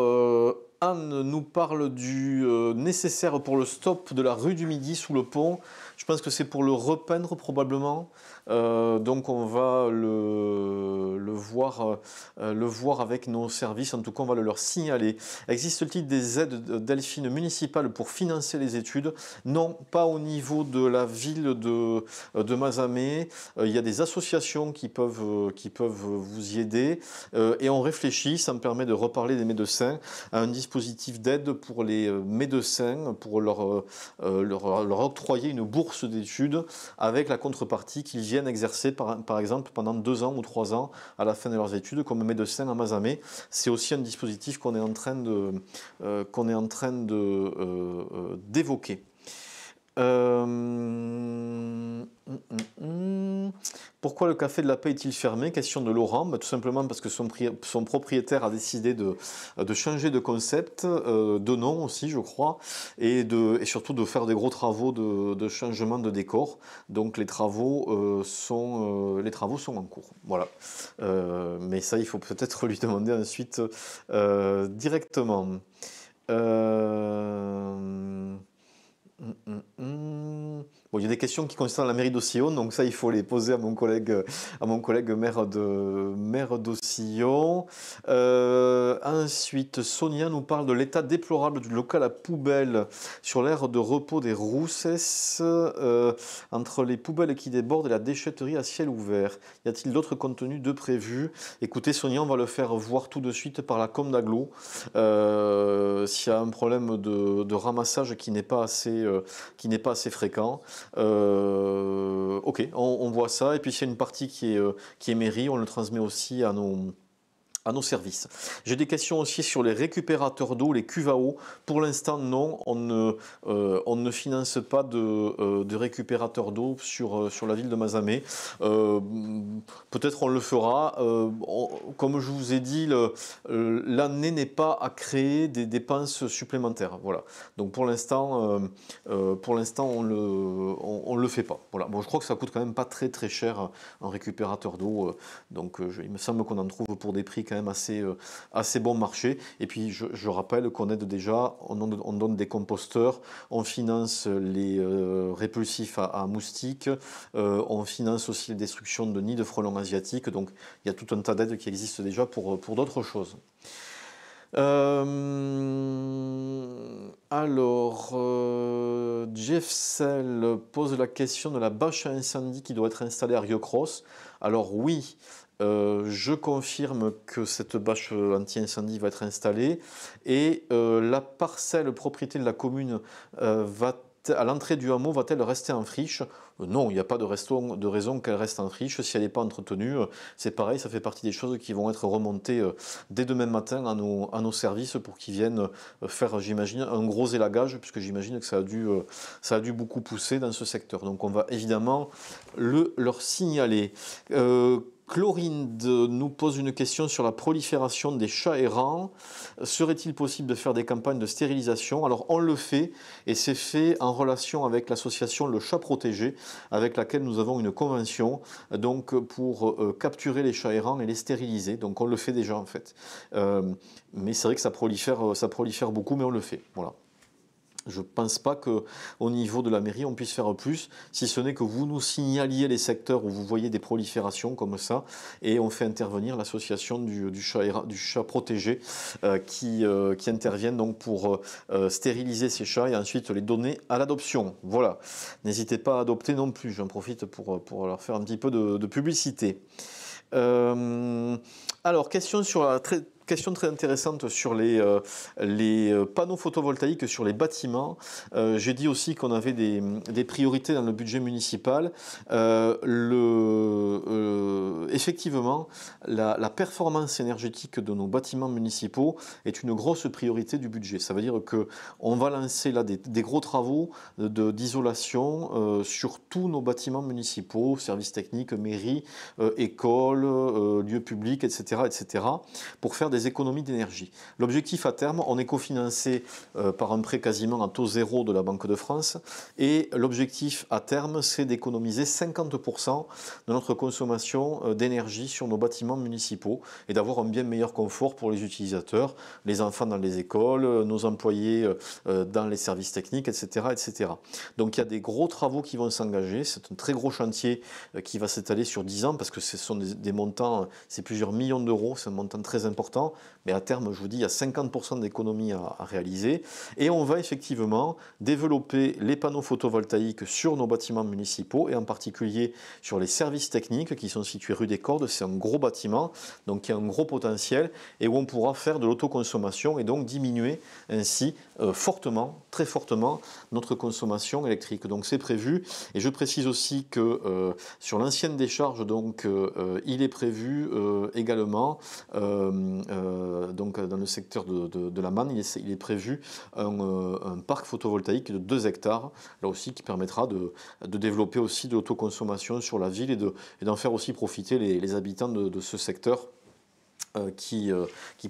A: Anne nous parle du nécessaire pour le stop de la rue du Midi sous le pont. Je pense que c'est pour le repeindre probablement. Donc on va le voir avec nos services. En tout cas, on va le leur signaler. Existe-t-il des aides Delphine municipales pour financer les études? Non, pas au niveau de la ville de Mazamet. Il y a des associations qui peuvent vous y aider. Et on réfléchit, ça me permet de reparler des médecins, à un dispositif d'aide pour les médecins, pour leur octroyer une bourse d'études avec la contrepartie qu'ils viennent exercer par exemple pendant 2 ans ou 3 ans à la fin de leurs études comme médecin à Mazamet. C'est aussi un dispositif qu'on est en train d'évoquer. Pourquoi le café de la Paix est-il fermé? Question de Laurent. Tout simplement parce que son propriétaire a décidé de changer de concept, de nom aussi, je crois, et surtout de faire des gros travaux de changement de décor. Donc les travaux sont en cours. Voilà. Mais ça, il faut peut-être lui demander ensuite directement. Bon, il y a des questions qui concernent la mairie d'Aucillon, donc ça, il faut les poser à mon collègue maire d'Aucillon. Ensuite, Sonia nous parle de l'état déplorable du local à poubelle sur l'aire de repos des Rousses, entre les poubelles qui débordent et la déchetterie à ciel ouvert. Y a-t-il d'autres contenus de prévus? Écoutez, Sonia, on va le faire voir tout de suite par la com d'agglo. S'il y a un problème de ramassage qui n'est pas assez fréquent. Ok, on voit ça. Et puis s'il y a une partie qui est mairie, on le transmet aussi à nos services. J'ai des questions aussi sur les récupérateurs d'eau, les cuves à eau. Pour l'instant, non, on ne finance pas de récupérateurs d'eau sur la ville de Mazamet. Peut-être on le fera. Comme je vous ai dit, l'année n'est pas à créer des dépenses supplémentaires. Voilà. Donc pour l'instant, on le fait pas. Voilà. Bon, je crois que ça coûte quand même pas très très cher un récupérateur d'eau. Donc il me semble qu'on en trouve pour des prix quand même assez bon marché. Et puis je rappelle qu'on aide déjà, on donne des composteurs, on finance les répulsifs à moustiques, on finance aussi les destructions de nids de frelons asiatiques. Donc il y a tout un tas d'aides qui existent déjà pour d'autres choses. Jeff Sell pose la question de la bâche à incendie qui doit être installée à Rieucros. Alors oui, Je confirme que cette bâche anti-incendie va être installée et la parcelle propriété de la commune à l'entrée du hameau va-t-elle rester en friche? Non, il n'y a pas de raison qu'elle reste en friche si elle n'est pas entretenue. C'est pareil, ça fait partie des choses qui vont être remontées dès demain matin à nos services pour qu'ils viennent faire, j'imagine, un gros élagage, puisque j'imagine que ça a dû beaucoup pousser dans ce secteur. Donc on va évidemment leur signaler. Chlorinde nous pose une question sur la prolifération des chats errants. Serait-il possible de faire des campagnes de stérilisation? Alors on le fait et c'est fait en relation avec l'association Le Chat Protégé avec laquelle nous avons une convention donc pour capturer les chats errants et les stériliser. Donc on le fait déjà en fait. Mais c'est vrai que ça prolifère beaucoup mais on le fait. Voilà. Je ne pense pas qu'au niveau de la mairie, on puisse faire plus, si ce n'est que vous nous signaliez les secteurs où vous voyez des proliférations comme ça, et on fait intervenir l'association du chat protégé qui interviennent donc pour stériliser ces chats et ensuite les donner à l'adoption. Voilà. N'hésitez pas à adopter non plus, j'en profite pour leur faire un petit peu de publicité. Alors, question très intéressante sur les panneaux photovoltaïques sur les bâtiments. J'ai dit aussi qu'on avait des priorités dans le budget municipal. Effectivement, la performance énergétique de nos bâtiments municipaux est une grosse priorité du budget. Ça veut dire qu'on va lancer là des gros travaux d'isolation sur tous nos bâtiments municipaux, services techniques, mairies, écoles, lieux publics, etc., pour faire des économies d'énergie. L'objectif à terme, on est cofinancé par un prêt quasiment à taux zéro de la Banque de France et l'objectif à terme, c'est d'économiser 50% de notre consommation d'énergie sur nos bâtiments municipaux et d'avoir un bien meilleur confort pour les utilisateurs, les enfants dans les écoles, nos employés dans les services techniques, etc., etc. Donc il y a des gros travaux qui vont s'engager. C'est un très gros chantier qui va s'étaler sur 10 ans parce que ce sont des montants, c'est plusieurs millions d'euros, c'est un montant très important, mais à terme, je vous dis, il y a 50% d'économies à réaliser. Et on va effectivement développer les panneaux photovoltaïques sur nos bâtiments municipaux et en particulier sur les services techniques qui sont situés rue des Cordes. C'est un gros bâtiment, donc il y a un gros potentiel et où on pourra faire de l'autoconsommation et donc diminuer ainsi fortement, très fortement, notre consommation électrique. Donc c'est prévu. Et je précise aussi que sur l'ancienne décharge, donc il est prévu également, donc dans le secteur de la Manne, il est prévu un parc photovoltaïque de 2 hectares, là aussi qui permettra de développer aussi de l'autoconsommation sur la ville et d'en faire aussi profiter les habitants de ce secteur. Qui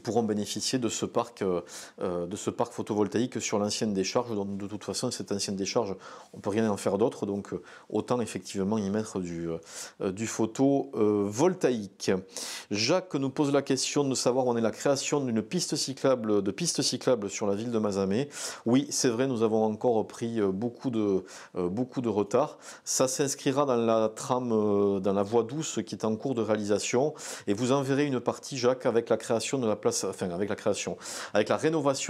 A: pourront bénéficier de ce parc photovoltaïque sur l'ancienne décharge. Donc, de toute façon, cette ancienne décharge, on ne peut rien en faire d'autre, donc autant effectivement y mettre du photovoltaïque. Jacques nous pose la question de savoir où en est la création de pistes cyclables sur la ville de Mazamet. Oui, c'est vrai, nous avons encore pris beaucoup de retard. Ça s'inscrira dans la trame, dans la voie douce qui est en cours de réalisation, et vous en verrez une partie, Jacques, avec la rénovation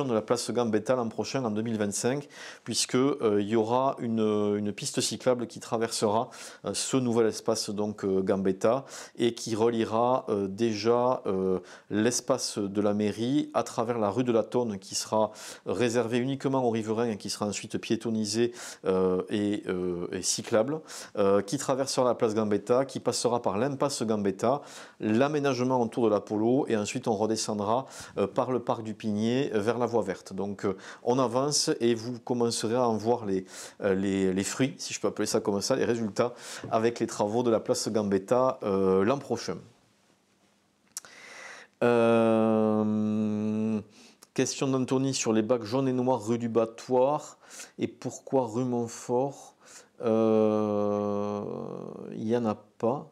A: de la place Gambetta l'an prochain en 2025, puisque il y aura une piste cyclable qui traversera ce nouvel espace donc Gambetta et qui reliera déjà l'espace de la mairie à travers la rue de la Tonne qui sera réservée uniquement aux riverains et qui sera ensuite piétonnisée et cyclable, qui traversera la place Gambetta, qui passera par l'impasse Gambetta, l'aménagement autour de l'Apollo, et ensuite on redescendra par le parc du Pigné vers la voie verte. Donc on avance et vous commencerez à en voir les fruits, si je peux appeler ça comme ça, les résultats avec les travaux de la place Gambetta l'an prochain. Question d'Anthony sur les bacs jaunes et noirs rue du Battoir et pourquoi rue Montfort il n'y en a pas.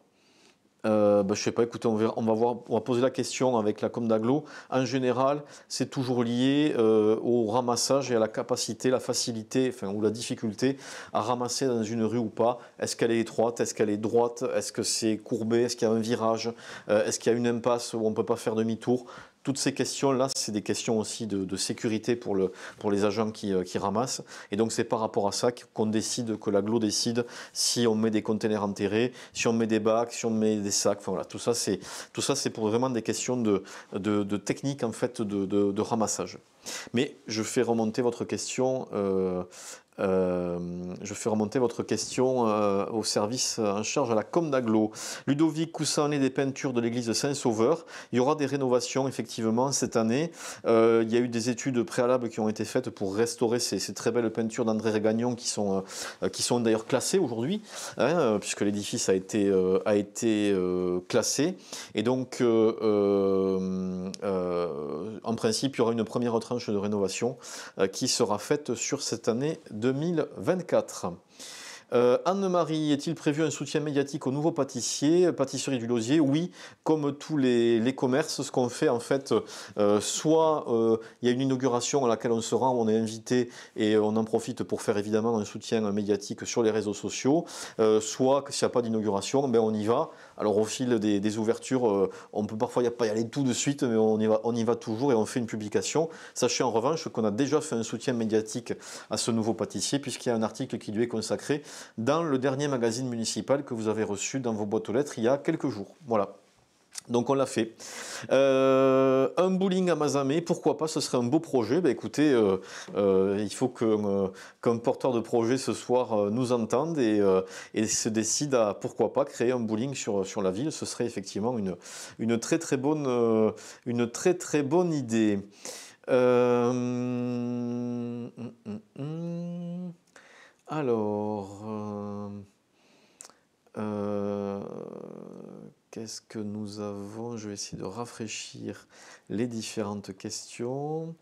A: Je ne sais pas, écoutez, on va poser la question avec la com d'agglo. En général, c'est toujours lié au ramassage et à la capacité, la facilité, ou la difficulté à ramasser dans une rue ou pas. Est-ce qu'elle est étroite? Est-ce qu'elle est droite? Est-ce que c'est courbé? Est-ce qu'il y a un virage? Est-ce qu'il y a une impasse où on ne peut pas faire demi-tour? toutes ces questions-là, c'est des questions aussi de sécurité pour les agents qui ramassent. Et donc, c'est par rapport à ça qu'on décide, que l'agglo décide si on met des containers enterrés, si on met des bacs, si on met des sacs. Enfin, voilà, tout ça, c'est pour vraiment des questions de technique en fait, de ramassage. Mais je fais remonter votre question. Au service en charge à la com d'Aglo. Ludovic Coussanet des peintures de l'église de Saint-Sauveur. Il y aura des rénovations effectivement cette année. Il y a eu des études préalables qui ont été faites pour restaurer ces très belles peintures d'André Régagnon qui sont d'ailleurs classées aujourd'hui, hein, puisque l'édifice a été classé. Et donc, en principe, il y aura une première tranche de rénovation qui sera faite sur cette année 2024. Anne-Marie, est-il prévu un soutien médiatique aux nouveaux pâtissiers, pâtisserie du Lausier? Oui, comme tous les commerces, ce qu'on fait en fait, soit il y a une inauguration à laquelle on se rend, on est invité et on en profite pour faire évidemment un soutien médiatique sur les réseaux sociaux, soit s'il n'y a pas d'inauguration, ben on y va. Alors au fil des ouvertures, on peut parfois pas y aller tout de suite, mais on y va toujours et on fait une publication. Sachez en revanche qu'on a déjà fait un soutien médiatique à ce nouveau pâtissier, puisqu'il y a un article qui lui est consacré dans le dernier magazine municipal que vous avez reçu dans vos boîtes aux lettres il y a quelques jours. Voilà. Donc on l'a fait. Un bowling à Mazamet, pourquoi pas, ce serait un beau projet. Ben écoutez, il faut qu'un porteur de projet ce soir nous entende et se décide à, pourquoi pas, créer un bowling sur la ville. Ce serait effectivement une très très bonne idée. Alors, qu'est-ce que nous avons? Je vais essayer de rafraîchir les différentes questions.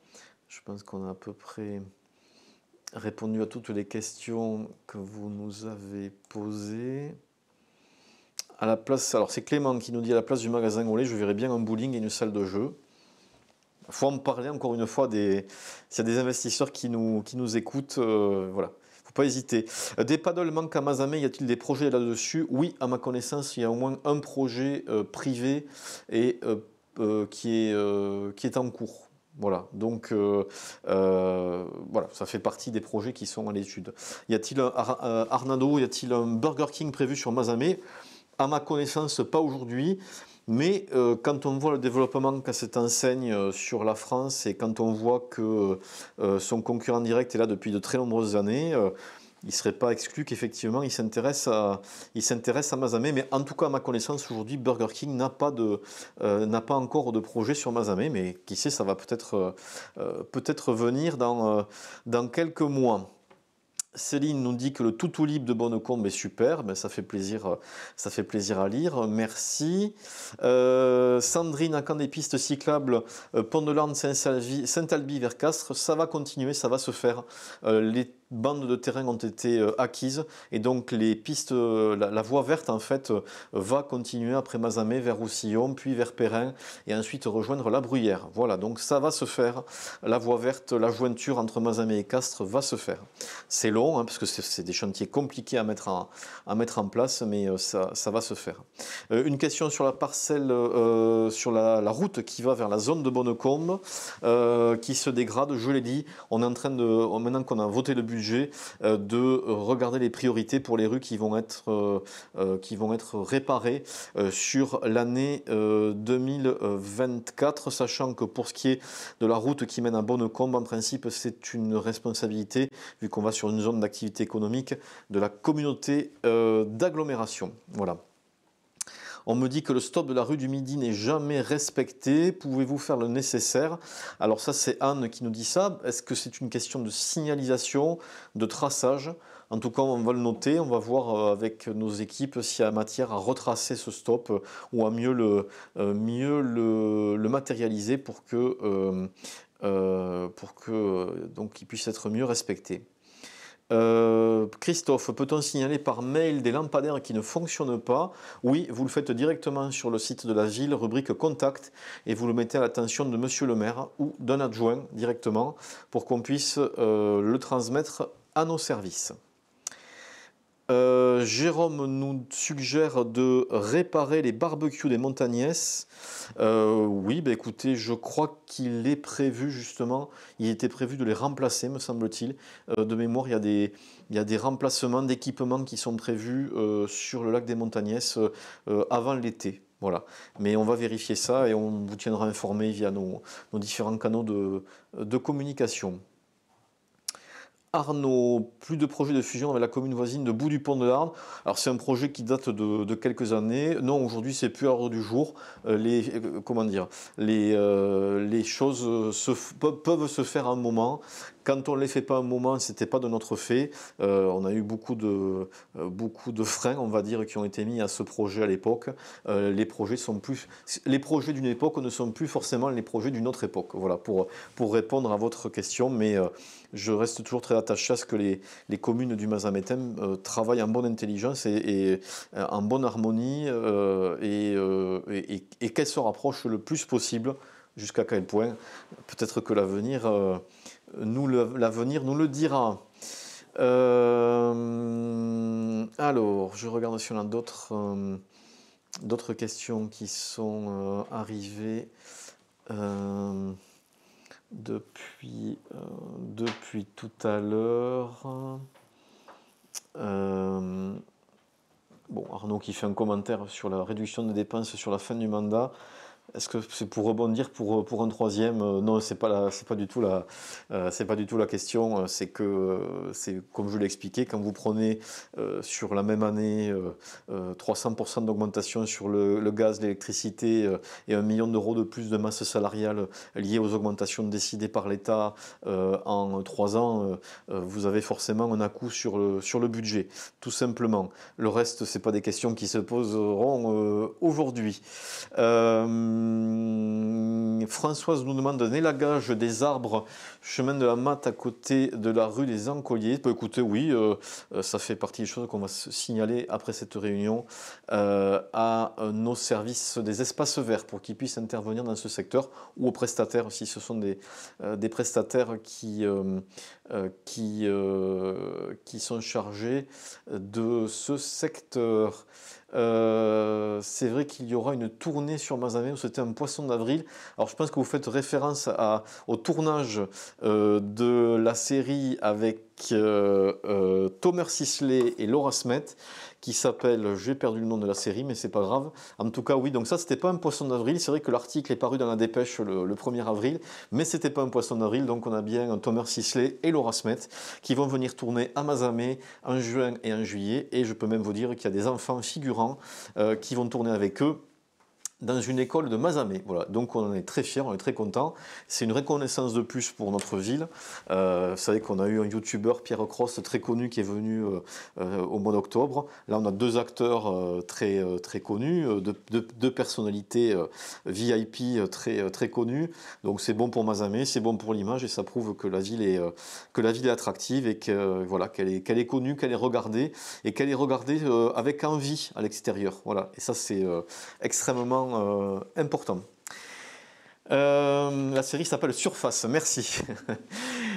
A: Je pense qu'on a à peu près répondu à toutes les questions que vous nous avez posées. À la place, alors c'est Clément qui nous dit à la place du magasin Olé, je verrais bien un bowling et une salle de jeu. Il faut en parler encore une fois s'il y a des investisseurs qui nous écoutent, voilà. Faut pas hésiter. Des paddles manquent à Mazamet, y a-t-il des projets là-dessus? Oui, à ma connaissance, il y a au moins un projet privé et qui est en cours. Voilà, donc voilà, ça fait partie des projets qui sont à l'étude. Y a-t-il Arnado, y a-t-il un Burger King prévu sur Mazamet? À ma connaissance, pas aujourd'hui. Mais quand on voit le développement qu'a cette enseigne sur la France et quand on voit que son concurrent direct est là depuis de très nombreuses années, il ne serait pas exclu qu'effectivement il s'intéresse à Mazamet. Mais en tout cas, à ma connaissance, aujourd'hui, Burger King n'a pas encore de projet sur Mazamet. Mais qui sait, ça va peut-être venir dans quelques mois. Céline nous dit que le Toutou Libre de Bonnecombe est super, ben ça fait plaisir à lire, merci. Sandrine, à quand des pistes cyclables Pont de l'Arne, Saint-Alby vers Castres, ça va continuer, ça va se faire. Les bandes de terrain ont été acquises et donc les pistes, la voie verte en fait va continuer après Mazamet vers Roussillon, puis vers Perrin et ensuite rejoindre la Bruyère. Voilà, donc ça va se faire. La voie verte, la jointure entre Mazamet et Castres va se faire. C'est long, hein, parce que c'est des chantiers compliqués à mettre en place, mais ça va se faire. Une question sur la parcelle, sur la route qui va vers la zone de Bonnecombe, qui se dégrade, je l'ai dit, on est en train maintenant qu'on a voté le budget, de regarder les priorités pour les rues qui vont être réparées sur l'année 2024, sachant que pour ce qui est de la route qui mène à Bonnecombe, en principe, c'est une responsabilité, vu qu'on va sur une zone d'activité économique, de la communauté d'agglomération. Voilà. On me dit que le stop de la rue du Midi n'est jamais respecté. Pouvez-vous faire le nécessaire? Alors ça, c'est Anne qui nous dit ça. Est-ce que c'est une question de signalisation, de traçage? En tout cas, on va le noter. On va voir avec nos équipes s'il y a matière à retracer ce stop ou à mieux le matérialiser pour que donc il puisse être mieux respecté. Christophe, peut-on signaler par mail des lampadaires qui ne fonctionnent pas? Oui, vous le faites directement sur le site de la ville, rubrique contact, et vous le mettez à l'attention de monsieur le maire ou d'un adjoint directement pour qu'on puisse le transmettre à nos services. Jérôme nous suggère de réparer les barbecues des Montagnès. Oui, bah écoutez, je crois qu'il est prévu justement, il était prévu de les remplacer, me semble-t-il. De mémoire, il y a des remplacements d'équipements qui sont prévus sur le lac des Montagnès avant l'été. Voilà. Mais on va vérifier ça et on vous tiendra informé via nos différents canaux de communication. Arnaud, plus de projets de fusion avec la commune voisine de Bout-du-Pont de l'Arne. Alors c'est un projet qui date de quelques années. Non, aujourd'hui c'est plus à l'ordre du jour. Comment dire, les choses peuvent se faire à un moment. Quand on ne les fait pas un moment, c'était pas de notre fait. On a eu beaucoup de freins, on va dire, qui ont été mis à ce projet à l'époque. Les projets d'une époque ne sont plus forcément les projets d'une autre époque. Voilà, pour répondre à votre question, mais je reste toujours très attaché à ce que les communes du Mazamétain travaillent en bonne intelligence et en bonne harmonie et qu'elles se rapprochent le plus possible. Jusqu'à quel point? Peut-être que l'avenir nous le dira. Alors, je regarde si on a d'autres questions qui sont arrivées depuis tout à l'heure. Bon, Arnaud qui fait un commentaire sur la réduction des dépenses sur la fin du mandat. Est-ce que c'est pour rebondir pour un troisième? Non, c'est pas du tout la question. C'est comme je l'ai expliqué, quand vous prenez sur la même année 300% d'augmentation sur le gaz, l'électricité et 1 million d'euros de plus de masse salariale liée aux augmentations décidées par l'État en 3 ans, vous avez forcément un à-coup sur le budget, tout simplement. Le reste, c'est pas des questions qui se poseront aujourd'hui. Françoise nous demande un élagage des arbres, chemin de la Matte à côté de la rue des Encolliers. Bah, écoutez, oui, ça fait partie des choses qu'on va signaler après cette réunion à nos services des espaces verts pour qu'ils puissent intervenir dans ce secteur ou aux prestataires si ce sont des prestataires qui sont chargés de ce secteur. C'est vrai qu'il y aura une tournée sur Mazamet où c'était un poisson d'avril. Alors je pense que vous faites référence au tournage de la série avec Thomas Sisley et Laura Smet qui s'appelle, j'ai perdu le nom de la série mais c'est pas grave. En tout cas oui, donc ça c'était pas un poisson d'avril. C'est vrai que l'article est paru dans la dépêche le 1er avril, mais c'était pas un poisson d'avril. Donc on a bien Thomas Sisley et Laura Smet qui vont venir tourner à Mazamet en juin et en juillet, et je peux même vous dire qu'il y a des enfants figurants qui vont tourner avec eux dans une école de Mazamet. Voilà. Donc on en est très fiers, on est très contents. C'est une reconnaissance de plus pour notre ville. Vous savez qu'on a eu un youtubeur, Pierre Cross, très connu, qui est venu au mois d'octobre. Là on a 2 acteurs très connus, deux personnalités VIP très connues. Donc c'est bon pour Mazamet, c'est bon pour l'image, et ça prouve que la ville est attractive et voilà, qu'elle est connue, qu'elle est regardée, et qu'elle est regardée avec envie à l'extérieur. Voilà. Et ça c'est extrêmement important. La série s'appelle Surface, merci.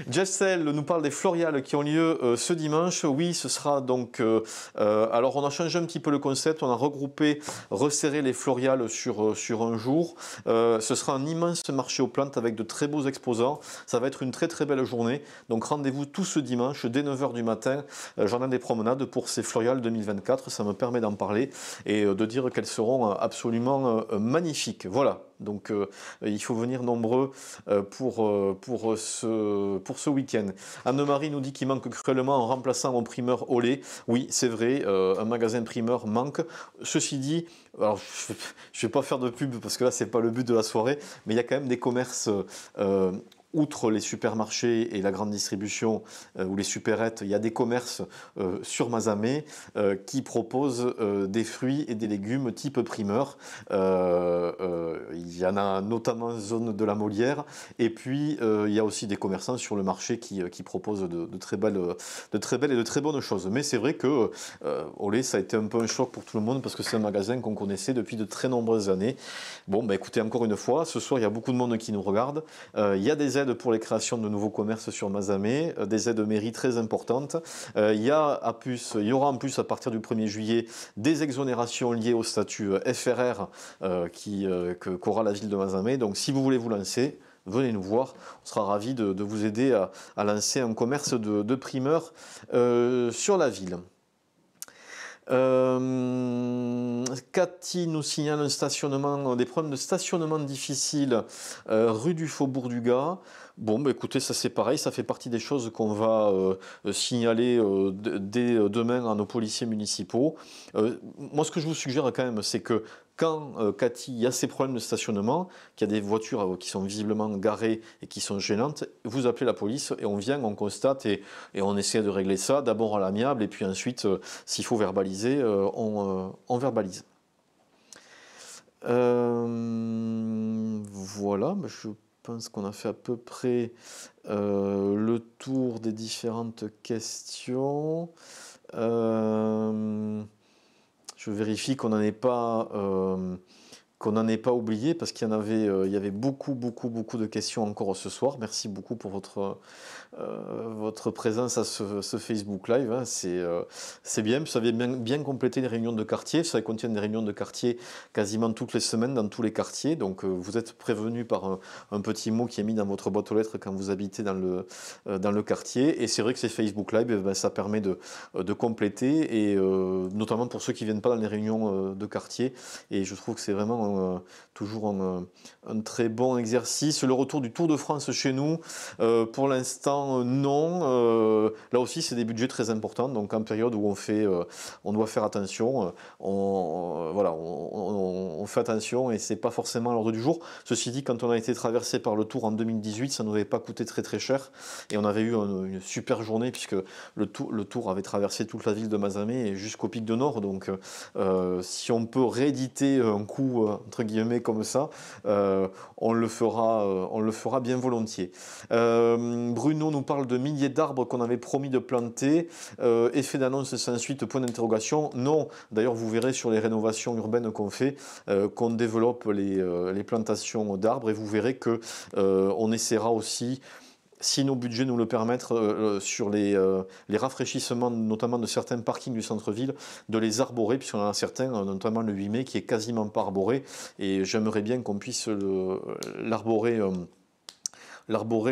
A: Jessel nous parle des Floriales qui ont lieu ce dimanche. Oui, ce sera donc... alors on a changé un petit peu le concept, on a regroupé, resserré les Floriales sur un jour. Ce sera un immense marché aux plantes avec de très beaux exposants. Ça va être une très très belle journée. Donc rendez-vous tout ce dimanche dès 9h du matin, journée des promenades pour ces Floriales 2024. Ça me permet d'en parler et de dire qu'elles seront absolument magnifiques. Voilà. Donc il faut venir nombreux pour ce week-end. Anne-Marie nous dit qu'il manque cruellement en remplaçant mon primeur au lait. Oui, c'est vrai, un magasin primeur manque. Ceci dit, alors je ne vais pas faire de pub parce que là c'est pas le but de la soirée, mais il y a quand même des commerces outre les supermarchés et la grande distribution ou les supérettes, il y a des commerces sur Mazamet qui proposent des fruits et des légumes type primeur. Il y en a notamment en zone de la Molière, et puis il y a aussi des commerçants sur le marché qui proposent de très belles et de très bonnes choses. Mais c'est vrai que Olé, ça a été un peu un choc pour tout le monde parce que c'est un magasin qu'on connaissait depuis de très nombreuses années. Bon, bah écoutez, encore une fois, ce soir il y a beaucoup de monde qui nous regarde. Il y a des aides aides pour les créations de nouveaux commerces sur Mazamet, des aides mairie très importantes. Il y aura en plus à partir du 1er juillet des exonérations liées au statut FRR qu'aura la ville de Mazamet. Donc si vous voulez vous lancer, venez nous voir, on sera ravis de vous aider à lancer un commerce de primeurs sur la ville. Cathy nous signale des problèmes de stationnement difficiles rue du Faubourg du Gard. Bon, bah écoutez, ça c'est pareil, ça fait partie des choses qu'on va signaler dès demain à nos policiers municipaux. Moi, ce que je vous suggère quand même, c'est que quand, Cathy, il y a ces problèmes de stationnement, qu'il y a des voitures qui sont visiblement garées et qui sont gênantes, vous appelez la police et on vient, on constate et on essaie de régler ça, d'abord à l'amiable et puis ensuite, s'il faut verbaliser, on verbalise. Voilà, je pense qu'on a fait à peu près le tour des différentes questions. Je vérifie qu'on n'en ait pas oublié parce qu'il il y avait beaucoup de questions encore ce soir. Merci beaucoup pour votre présence à ce Facebook Live. Hein. C'est bien, ça vient bien compléter les réunions de quartier. Ça contient des réunions de quartier quasiment toutes les semaines dans tous les quartiers. Donc vous êtes prévenus par un petit mot qui est mis dans votre boîte aux lettres quand vous habitez dans le quartier. Et c'est vrai que ces Facebook Live, ça permet de compléter, et notamment pour ceux qui ne viennent pas dans les réunions de quartier. Et je trouve que c'est vraiment toujours un très bon exercice. Le retour du Tour de France chez nous, pour l'instant, non. Là aussi, c'est des budgets très importants. Donc, en période où on doit faire attention, on fait attention et c'est pas forcément à l'ordre du jour. Ceci dit, quand on a été traversé par le Tour en 2018, ça ne nous avait pas coûté très cher et on avait eu une super journée puisque le Tour avait traversé toute la ville de Mazamet et jusqu'au Pic de Nord. Donc, si on peut rééditer un coup entre guillemets comme ça, on le fera bien volontiers. Bruno nous parle de milliers d'arbres qu'on avait promis de planter. Effet d'annonce sans suite, point d'interrogation. Non, d'ailleurs vous verrez sur les rénovations urbaines qu'on fait, qu'on développe les plantations d'arbres et vous verrez que on essaiera aussi, si nos budgets nous le permettent, sur les rafraîchissements, notamment de certains parkings du centre-ville, de les arborer, puisqu'on en a certains, notamment le 8 mai, qui est quasiment pas arboré, et j'aimerais bien qu'on puisse l'arborer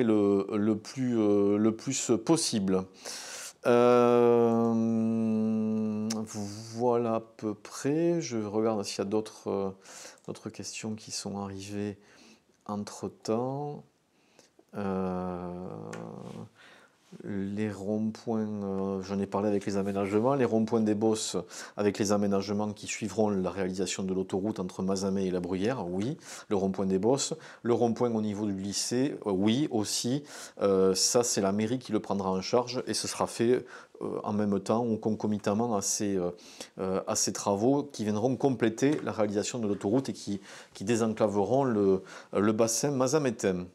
A: le plus possible. Voilà à peu près. Je regarde s'il y a d'autres questions qui sont arrivées entre-temps. Les ronds-points, j'en ai parlé avec les aménagements, les ronds-points des Bosses avec les aménagements qui suivront la réalisation de l'autoroute entre Mazamet et La Bruyère, oui, le rond-point des Bosses, le rond-point au niveau du lycée, oui aussi, ça c'est la mairie qui le prendra en charge et ce sera fait en même temps ou concomitamment à ces travaux qui viendront compléter la réalisation de l'autoroute et qui désenclaveront le bassin mazamétain.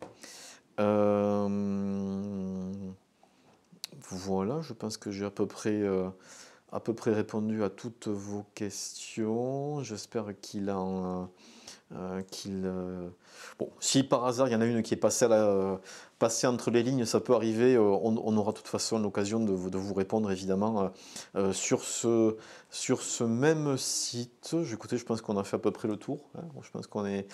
A: Voilà, je pense que j'ai à peu près répondu à toutes vos questions. J'espère bon, si par hasard il y en a une qui est passée entre les lignes, ça peut arriver. On aura de toute façon l'occasion de vous répondre évidemment sur ce même site. Écoutez, je pense qu'on a fait à peu près le tour. Hein. Je pense qu'on est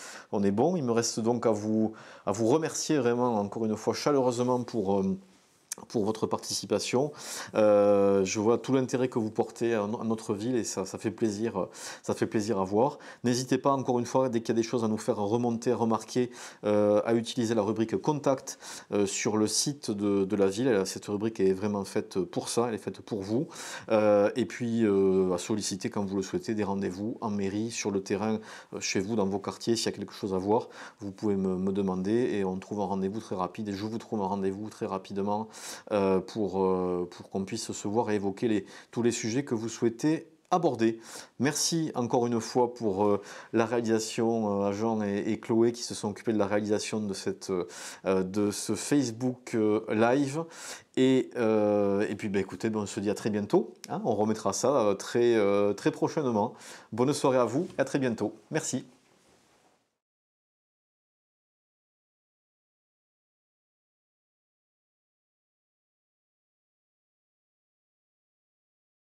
A: bon. Il me reste donc à vous remercier vraiment encore une fois chaleureusement pour votre participation. Je vois tout l'intérêt que vous portez à notre ville et ça fait plaisir à voir. N'hésitez pas encore une fois, dès qu'il y a des choses à nous faire remonter, remarquer, à utiliser la rubrique Contact sur le site de la ville. Cette rubrique est vraiment faite pour ça, elle est faite pour vous. Et puis à solliciter quand vous le souhaitez des rendez-vous en mairie, sur le terrain, chez vous, dans vos quartiers. S'il y a quelque chose à voir, vous pouvez me demander et on trouve un rendez-vous très rapide et je vous trouve un rendez-vous très rapidement pour qu'on puisse se voir et évoquer tous les sujets que vous souhaitez aborder. Merci encore une fois pour la réalisation à Jean et Chloé qui se sont occupés de la réalisation de ce Facebook Live. Et puis écoutez, on se dit à très bientôt. Hein, on remettra ça très prochainement. Bonne soirée à vous et à très bientôt. Merci.